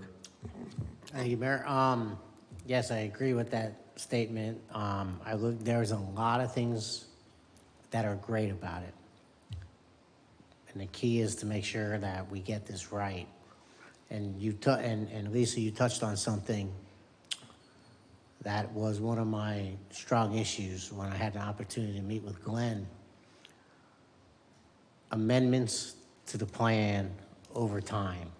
Thank you, Mayor. Yes, I agree with that statement. There's a lot of things that are great about it. And the key is to make sure that we get this right. And and Lisa, you touched on something that was one of my strong issues when I had an opportunity to meet with Glenn. Amendments to the plan over time.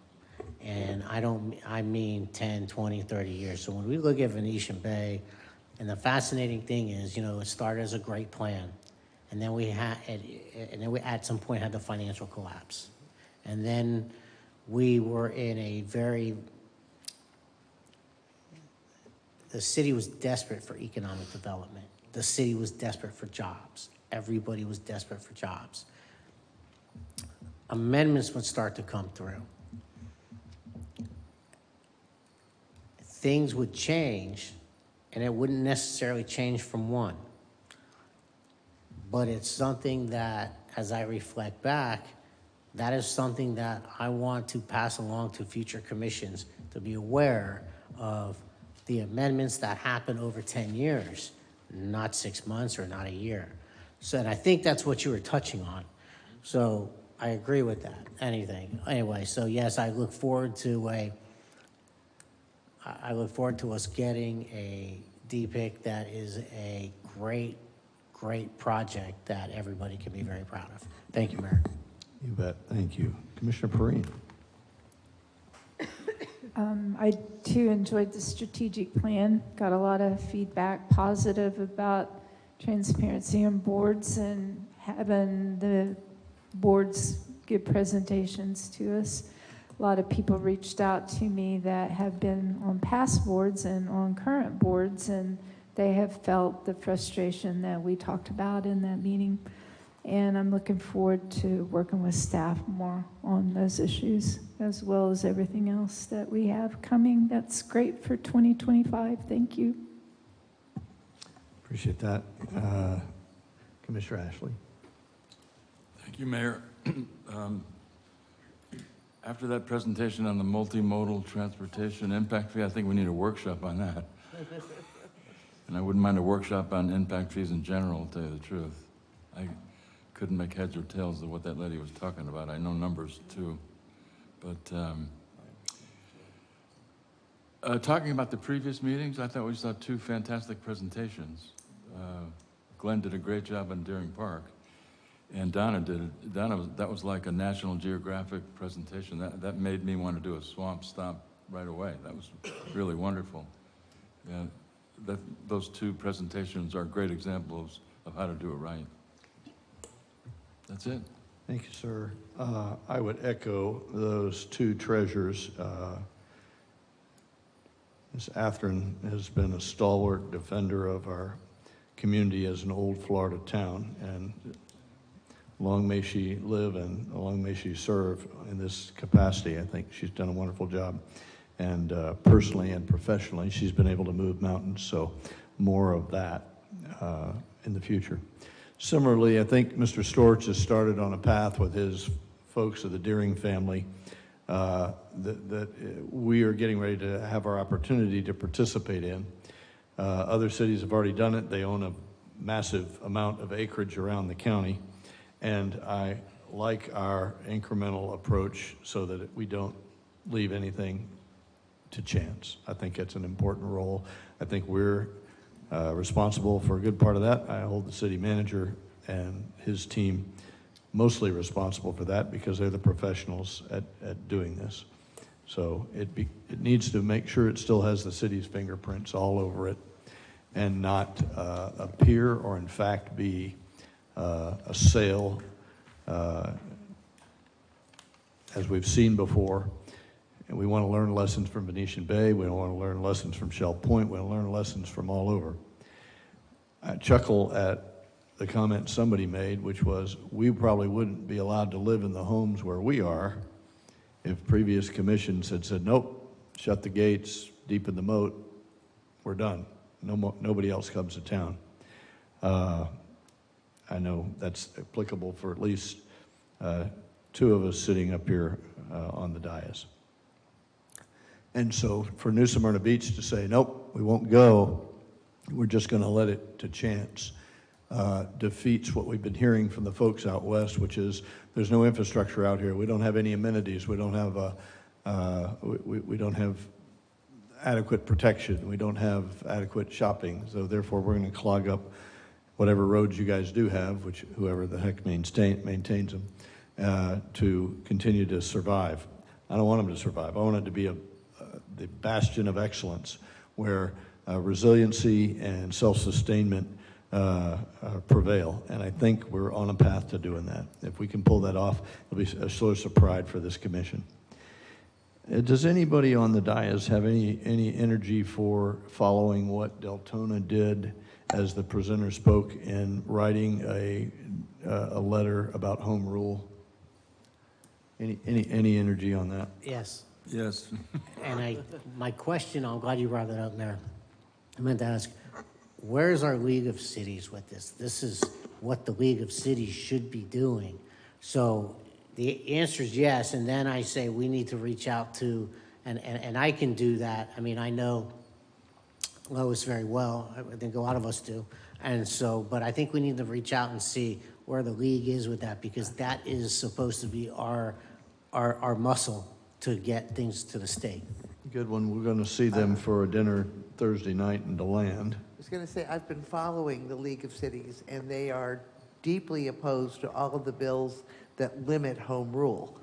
And I mean 10, 20, 30 years. So when we look at Venetian Bay, and the fascinating thing is, it started as a great plan. And then we at some point had the financial collapse. And then we were in the city was desperate for economic development. The city was desperate for jobs. Everybody was desperate for jobs. Amendments would start to come through. Things would change, and it wouldn't necessarily change from one. But it's something that, as I reflect back, that is something that I want to pass along to future commissions, to be aware of the amendments that happen over 10 years, not 6 months or not a year. So, and I think that's what you were touching on. So I agree with that. Anyway, so yes, I look forward to us getting a DPIC that is a great project that everybody can be very proud of. Thank you, Mayor. You bet. Thank you. Commissioner Perrine. I too enjoyed the strategic plan, got a lot of feedback, positive about transparency on boards and having the boards give presentations to us. A lot of people reached out to me that have been on past boards and on current boards, and they have felt the frustration that we talked about in that meeting. And I'm looking forward to working with staff more on those issues, as well as everything else that we have coming. That's great for 2025. Thank you. Appreciate that. Commissioner Ashley. Thank you, Mayor. After that presentation on the multimodal transportation impact fee, I think we need a workshop on that. And I wouldn't mind a workshop on impact fees in general, to tell you the truth. I couldn't make heads or tails of what that lady was talking about. I know numbers too. But talking about the previous meetings, I thought we saw two fantastic presentations. Glenn did a great job on Deering Park. And Donna that was like a National Geographic presentation. That made me want to do a swamp stop right away. That was really wonderful. And those two presentations are great examples of how to do it right. That's it. Thank you, sir. I would echo those two treasures. Ms. Athearn has been a stalwart defender of our community as an old Florida town, and long may she live and long may she serve in this capacity. I think she's done a wonderful job. And personally and professionally, she's been able to move mountains, so more of that in the future. Similarly, I think Mr. Storch has started on a path with his folks of the Deering family that we are getting ready to have our opportunity to participate in. Other cities have already done it. They own a massive amount of acreage around the county. And I like our incremental approach so that we don't leave anything to chance. I think it's an important role. I think we're responsible for a good part of that. I hold the city manager and his team mostly responsible for that because they're the professionals at doing this. So it needs to make sure it still has the city's fingerprints all over it and not appear or in fact be a sale as we've seen before. And we want to learn lessons from Venetian Bay. We want to learn lessons from Shell Point. We want to learn lessons from all over. I chuckle at the comment somebody made, which was, we probably wouldn't be allowed to live in the homes where we are if previous commissions had said, nope, shut the gates, deepen the moat, we're done. Nobody else comes to town. I know that's applicable for at least two of us sitting up here on the dais. And so for New Smyrna Beach to say, nope, we won't go, we're just going to let it to chance, defeats what we've been hearing from the folks out west, which is there's no infrastructure out here. We don't have any amenities. We don't have we don't have adequate protection. We don't have adequate shopping. So therefore, we're going to clog up whatever roads you guys do have, which whoever the heck maintains them. to continue to survive. I don't want them to survive. I want it to be the bastion of excellence where resiliency and self-sustainment prevail. And I think we're on a path to doing that. If we can pull that off, it'll be a source of pride for this commission. Does anybody on the dais have any energy for following what Deltona did as the presenter spoke in writing a letter about home rule? Any energy on that? Yes. Yes. And my question, I'm glad you brought that up, Mayor. I meant to ask, where's our League of Cities with this? This is what the League of Cities should be doing. So the answer is yes, and then I say we need to reach out to, and I can do that. I mean, I know Lois very well. I think a lot of us do. And so, but I think we need to reach out and see where the league is with that, because that is supposed to be our muscle to get things to the state. Good one. We're going to see them for a dinner Thursday night in DeLand. I was going to say, I've been following the League of Cities, and they are deeply opposed to all of the bills that limit home rule.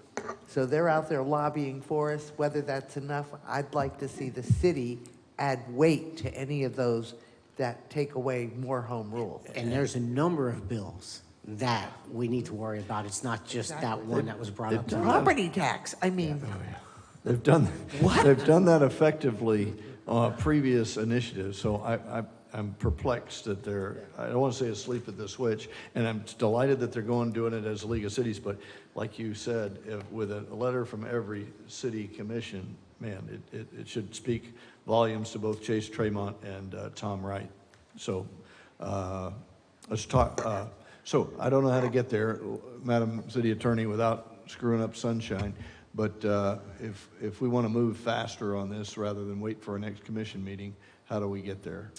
So they're out there lobbying for us. Whether that's enough, I'd like to see the city add weight to any of those that take away more home rule. And there's a number of bills that we need to worry about. It's not just that one that was brought up. Property tax, I mean. They've done They've done that effectively on previous initiatives. So I'm perplexed that they're, I don't want to say asleep at the switch, and I'm delighted that they're doing it as a League of Cities. But like you said, with a letter from every city commission, man, it should speak volumes to both Chase Tremont and Tom Wright. So let's talk. So I don't know how to get there, Madam City Attorney, without screwing up sunshine. But if we want to move faster on this rather than wait for our next commission meeting, how do we get there?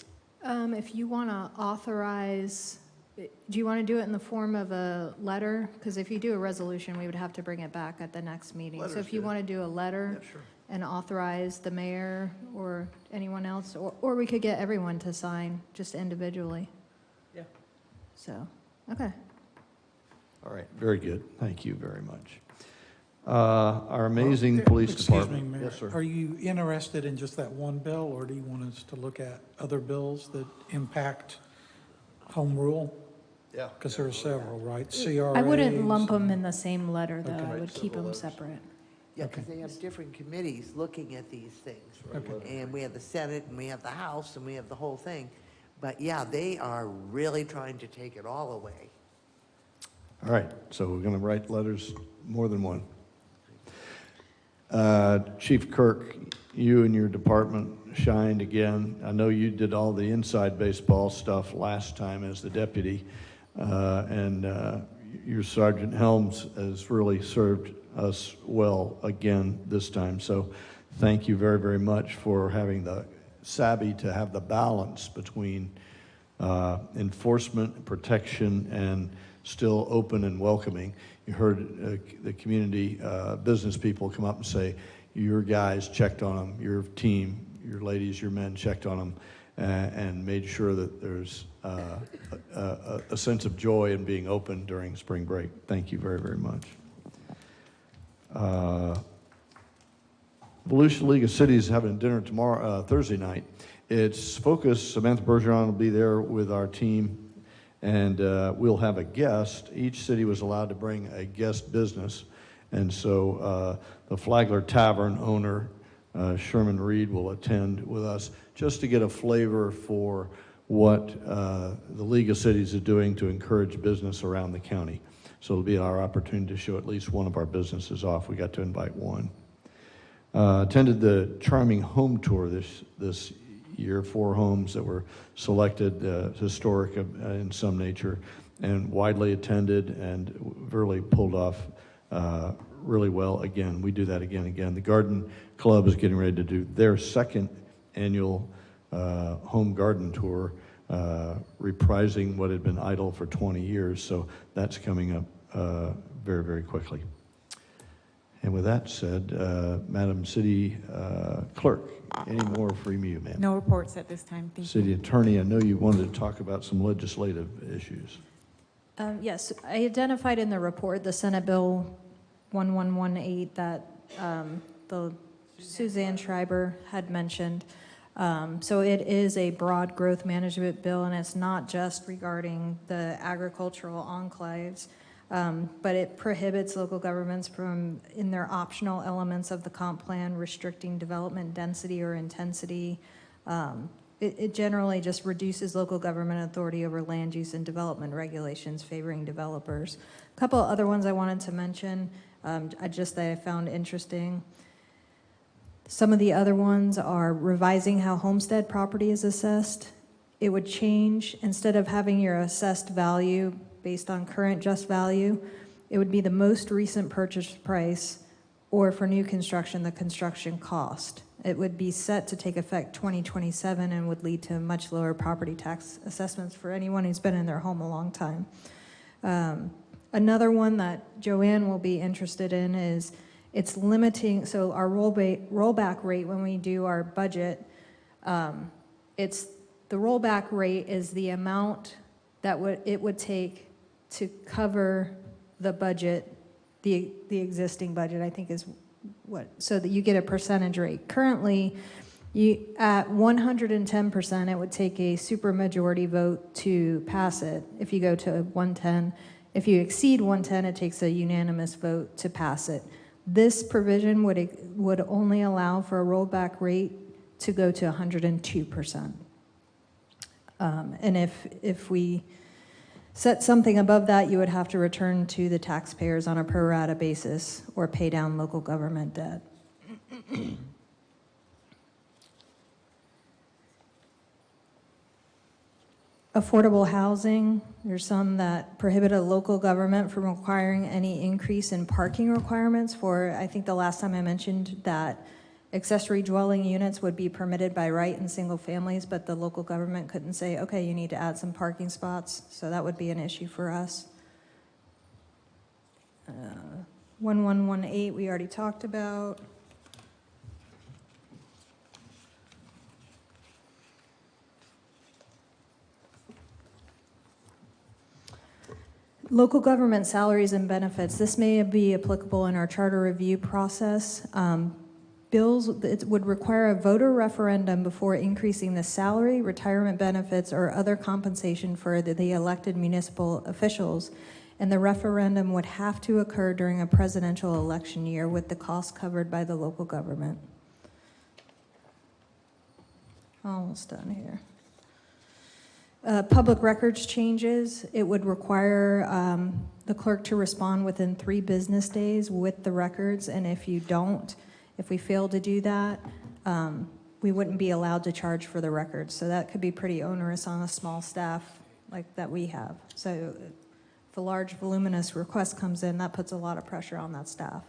If you want to authorize, do you want to do it in the form of a letter? Because if you do a resolution, we would have to bring it back at the next meeting. So if you want to do a letter and authorize the mayor or anyone else, or we could get everyone to sign just individually. Yeah. So, okay. All right, very good. Thank you very much. Our amazing police department. Excuse me, Mayor. Yes, sir. Are you interested in just that one bill, or do you want us to look at other bills that impact home rule? Yeah. Because there are several, right? CRAs. I wouldn't lump them in the same letter, though. Okay. I would keep them separate. Yeah, because they have different committees looking at these things. Okay. And we have the Senate, and we have the House, and we have the whole thing. But yeah, they are really trying to take it all away. All right, so we're going to write letters, more than one. Chief Kirk, you and your department shined again. I know you did all the inside baseball stuff last time as the deputy, and your Sergeant Helms has really served us well again this time. So thank you very, very much for having the savvy to have the balance between enforcement, protection, and still open and welcoming. You heard the community business people come up and say, your guys checked on them, your team, your ladies, your men checked on them, and made sure that there's a sense of joy in being open during spring break. Thank you very, very much. Volusia League of Cities is having dinner tomorrow, Thursday night. It's focused, Samantha Bergeron will be there with our team, and we'll have a guest. Each city was allowed to bring a guest business, and so the Flagler Tavern owner, Sherman Reed, will attend with us just to get a flavor for what the League of Cities is doing to encourage business around the county. So it'll be our opportunity to show at least one of our businesses off. We got to invite one. Attended the Charming Home Tour this year, 4 homes that were selected, historic in some nature, and widely attended, and really pulled off really well. Again, we do that again and again. The Garden Club is getting ready to do their 2nd annual home garden tour, reprising what had been idle for 20 years. So that's coming up very, very quickly. And with that said, Madam City Clerk, any more from you, ma'am? No reports at this time. Thank you. City Attorney, I know you wanted to talk about some legislative issues. Yes, I identified in the report the Senate Bill 1118 that the Suzanne Schreiber had mentioned. So it is a broad growth management bill, and it's not just regarding the agricultural enclaves, but it prohibits local governments from, in their optional elements of the comp plan, restricting development density or intensity. It generally just reduces local government authority over land use and development regulations favoring developers. A couple of other ones I wanted to mention, that I found interesting. Some of the other ones are revising how homestead property is assessed. It would change, instead of having your assessed value based on current just value, it would be the most recent purchase price, or for new construction, the construction cost. It would be set to take effect 2027 and would lead to much lower property tax assessments for anyone who's been in their home a long time. Another one that Joanne will be interested in is it's limiting, so our rollback rate when we do our budget, the rollback rate is the amount that it would take to cover the budget, the existing budget, I think is what, so that you get a percentage rate. Currently, at 110%, it would take a supermajority vote to pass it. If you go to 110, if you exceed 110, it takes a unanimous vote to pass it. This provision would only allow for a rollback rate to go to 102%. And if we set something above that, you would have to return to the taxpayers on a pro rata basis or pay down local government debt. Affordable housing, there's some that prohibit a local government from requiring any increase in parking requirements for, I think the last time I mentioned that accessory dwelling units would be permitted by right in single families, but the local government couldn't say, okay, you need to add some parking spots, so that would be an issue for us. 1118 we already talked about. Local government salaries and benefits, this may be applicable in our charter review process. Bills, it would require a voter referendum before increasing the salary, retirement benefits, or other compensation for the elected municipal officials. And the referendum would have to occur during a presidential election year with the costs covered by the local government. Almost done here. Public records changes, it would require the clerk to respond within 3 business days with the records, and if we fail to do that, we wouldn't be allowed to charge for the records. So that could be pretty onerous on a small staff like that we have. So if a large voluminous request comes in, that puts a lot of pressure on that staff.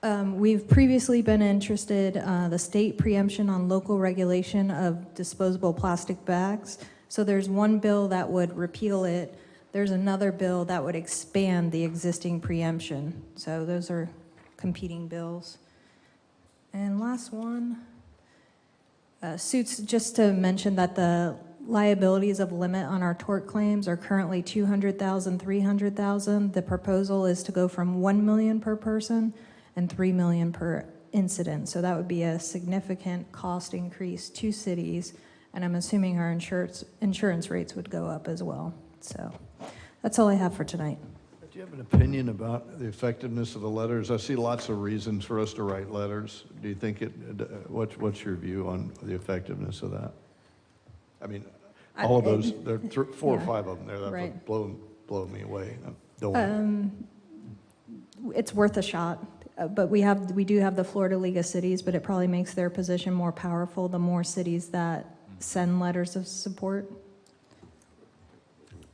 We've previously been interested, the state preemption on local regulation of disposable plastic bags. So there's one bill that would repeal it. There's another bill that would expand the existing preemption. So those are competing bills. And last one, suits, just to mention that the liabilities of limit on our tort claims are currently $200,000, $300,000. The proposal is to go from $1 million per person and $3 million per incident. So that would be a significant cost increase to cities, and I'm assuming our insurance rates would go up as well. So that's all I have for tonight. Do you have an opinion about the effectiveness of the letters? I see lots of reasons for us to write letters. Do you think what's your view on the effectiveness of that? I mean, all of those, there are 4 or 5 of them there that right. would blow me away. Don't It's worth a shot. But we do have the Florida League of Cities, but it probably makes their position more powerful the more cities that send letters of support.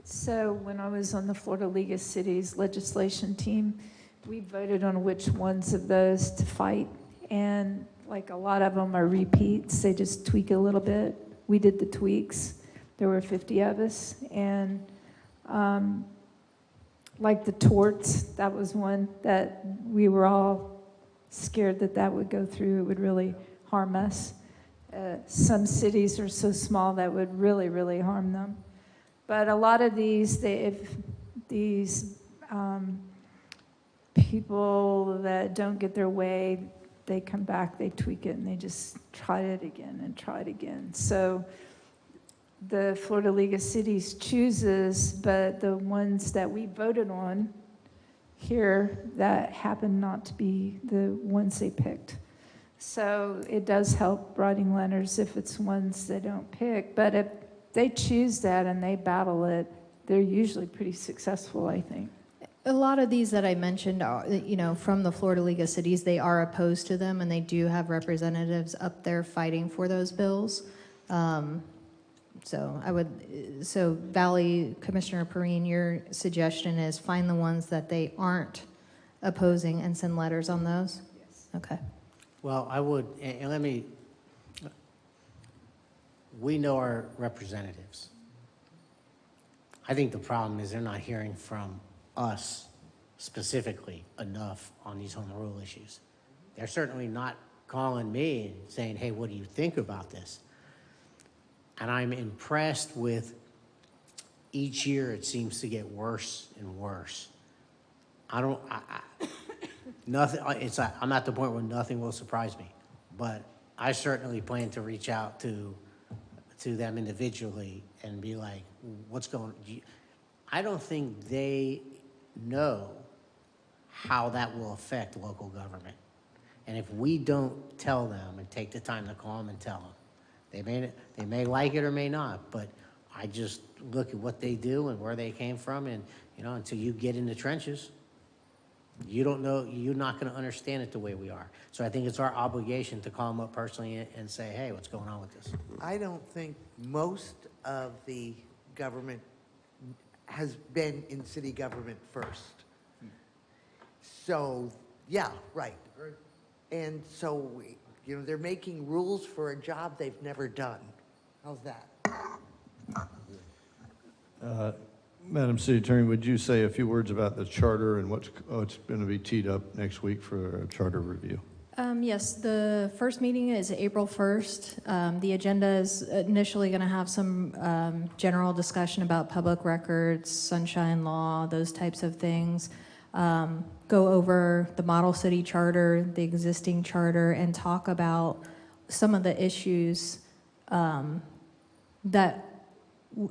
So when I was on the Florida League of Cities legislation team, we voted on which ones of those to fight. And like a lot of them are repeats, they just tweak a little bit. We did the tweaks. There were 50 of us. And like the torts, that was one that we were all scared that would go through. It would really harm us. Some cities are so small that would really, really harm them. But a lot of these, if these people that don't get their way, they come back, they tweak it, and they just try it again and try it again. So the Florida League of Cities chooses, but the ones that we voted on here, that happen not to be the ones they picked. So it does help writing letters if it's ones they don't pick. But if they choose that and they battle it, they're usually pretty successful, I think. A lot of these that I mentioned are, from the Florida League of Cities, they are opposed to them, and they do have representatives up there fighting for those bills. So Valley Commissioner Perrine, your suggestion is find the ones that they aren't opposing and send letters on those? Yes. Okay. Well, I would, and we know our representatives. I think the problem is they're not hearing from us specifically enough on these home rule issues. They're certainly not calling me and saying, hey, what do you think about this? And I'm impressed with each year it seems to get worse and worse. Nothing, I'm at the point where nothing will surprise me, but I certainly plan to reach out to them individually and be like, what's going on? I don't think they know how that will affect local government. And if we don't tell them and take the time to call them and tell them, they may like it or may not, but I just look at what they do and where they came from, and until you get in the trenches, you don't know, you're not going to understand it the way we are. So I think it's our obligation to call them up personally and say, hey, what's going on with this? I don't think most of the government has been in city government first. So, yeah, right. And so, they're making rules for a job they've never done. How's that? Madam City Attorney, would you say a few words about the charter and what's going to be teed up next week for a charter review? Yes, the first meeting is April 1st. The agenda is initially going to have some general discussion about public records, sunshine law, those types of things. Go over the model city charter, the existing charter, and talk about some of the issues that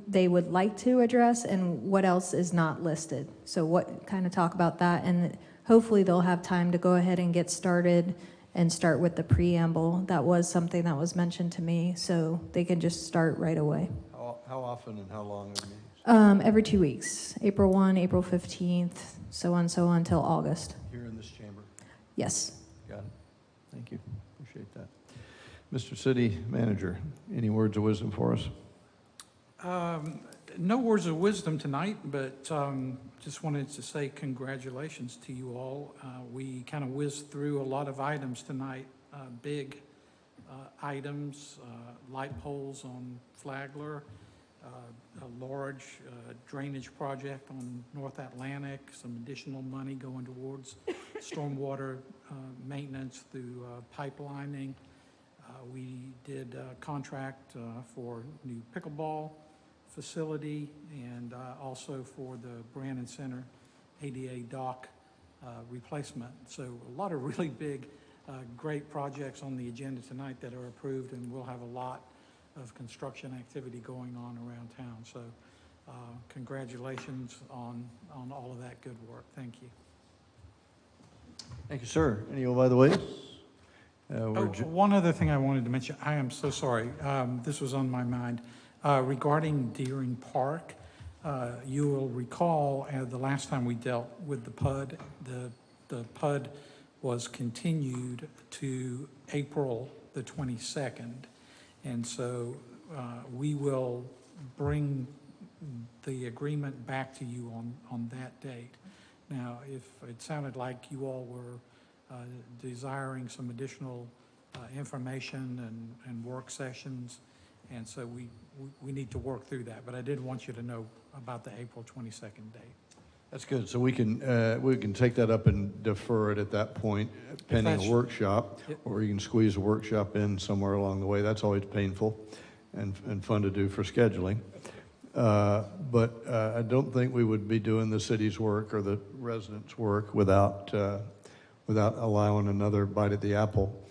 they would like to address and what else is not listed. So kind of talk about that, and hopefully they'll have time to go ahead and get started and start with the preamble. That was something that was mentioned to me, so they can just start right away. How often and how long are the meetings? Every 2 weeks, April 1, April 15th, so on until August. Here in this chamber? Yes. Got it. Thank you. Appreciate that. Mr. City Manager, any words of wisdom for us? No words of wisdom tonight, but just wanted to say congratulations to you all. We kind of whizzed through a lot of items tonight, big items, light poles on Flagler, a large drainage project on North Atlantic, some additional money going towards stormwater maintenance through pipelining. We did a contract for new pickleball facility and also for the Brandon Center ADA dock replacement. So a lot of really big, great projects on the agenda tonight that are approved, and we'll have a lot of construction activity going on around town. So congratulations on all of that good work. Thank you. Thank you, sir. Any by the way? One other thing I wanted to mention. I am so sorry. This was on my mind. Regarding Deering Park, you will recall the last time we dealt with the PUD, the PUD was continued to April the 22nd. And so we will bring the agreement back to you on that date. Now, if it sounded like you all were desiring some additional information and work sessions, and so we need to work through that. But I did want you to know about the April 22nd date. That's good. So we can take that up and defer it at that point, pending that's- a workshop, Yep. or you can squeeze a workshop in somewhere along the way. That's always painful and fun to do for scheduling. But I don't think we would be doing the city's work or the residents' work without allowing another bite at the apple.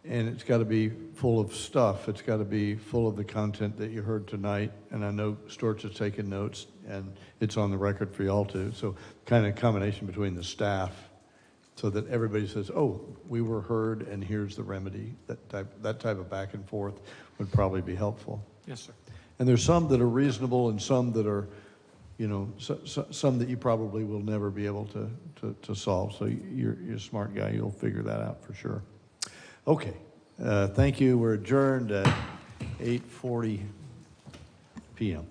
And it's got to be full of stuff. It's got to be full of the content that you heard tonight. And I know Storch has taken notes, and it's on the record for y'all too. So kind of combination between the staff, so that everybody says, "Oh, we were heard, and here's the remedy." That type of back and forth would probably be helpful. Yes, sir. And there's some that are reasonable, and some that are, some that you probably will never be able to solve. So you're a smart guy. You'll figure that out for sure. Okay. Thank you. We're adjourned at 8:40 p.m.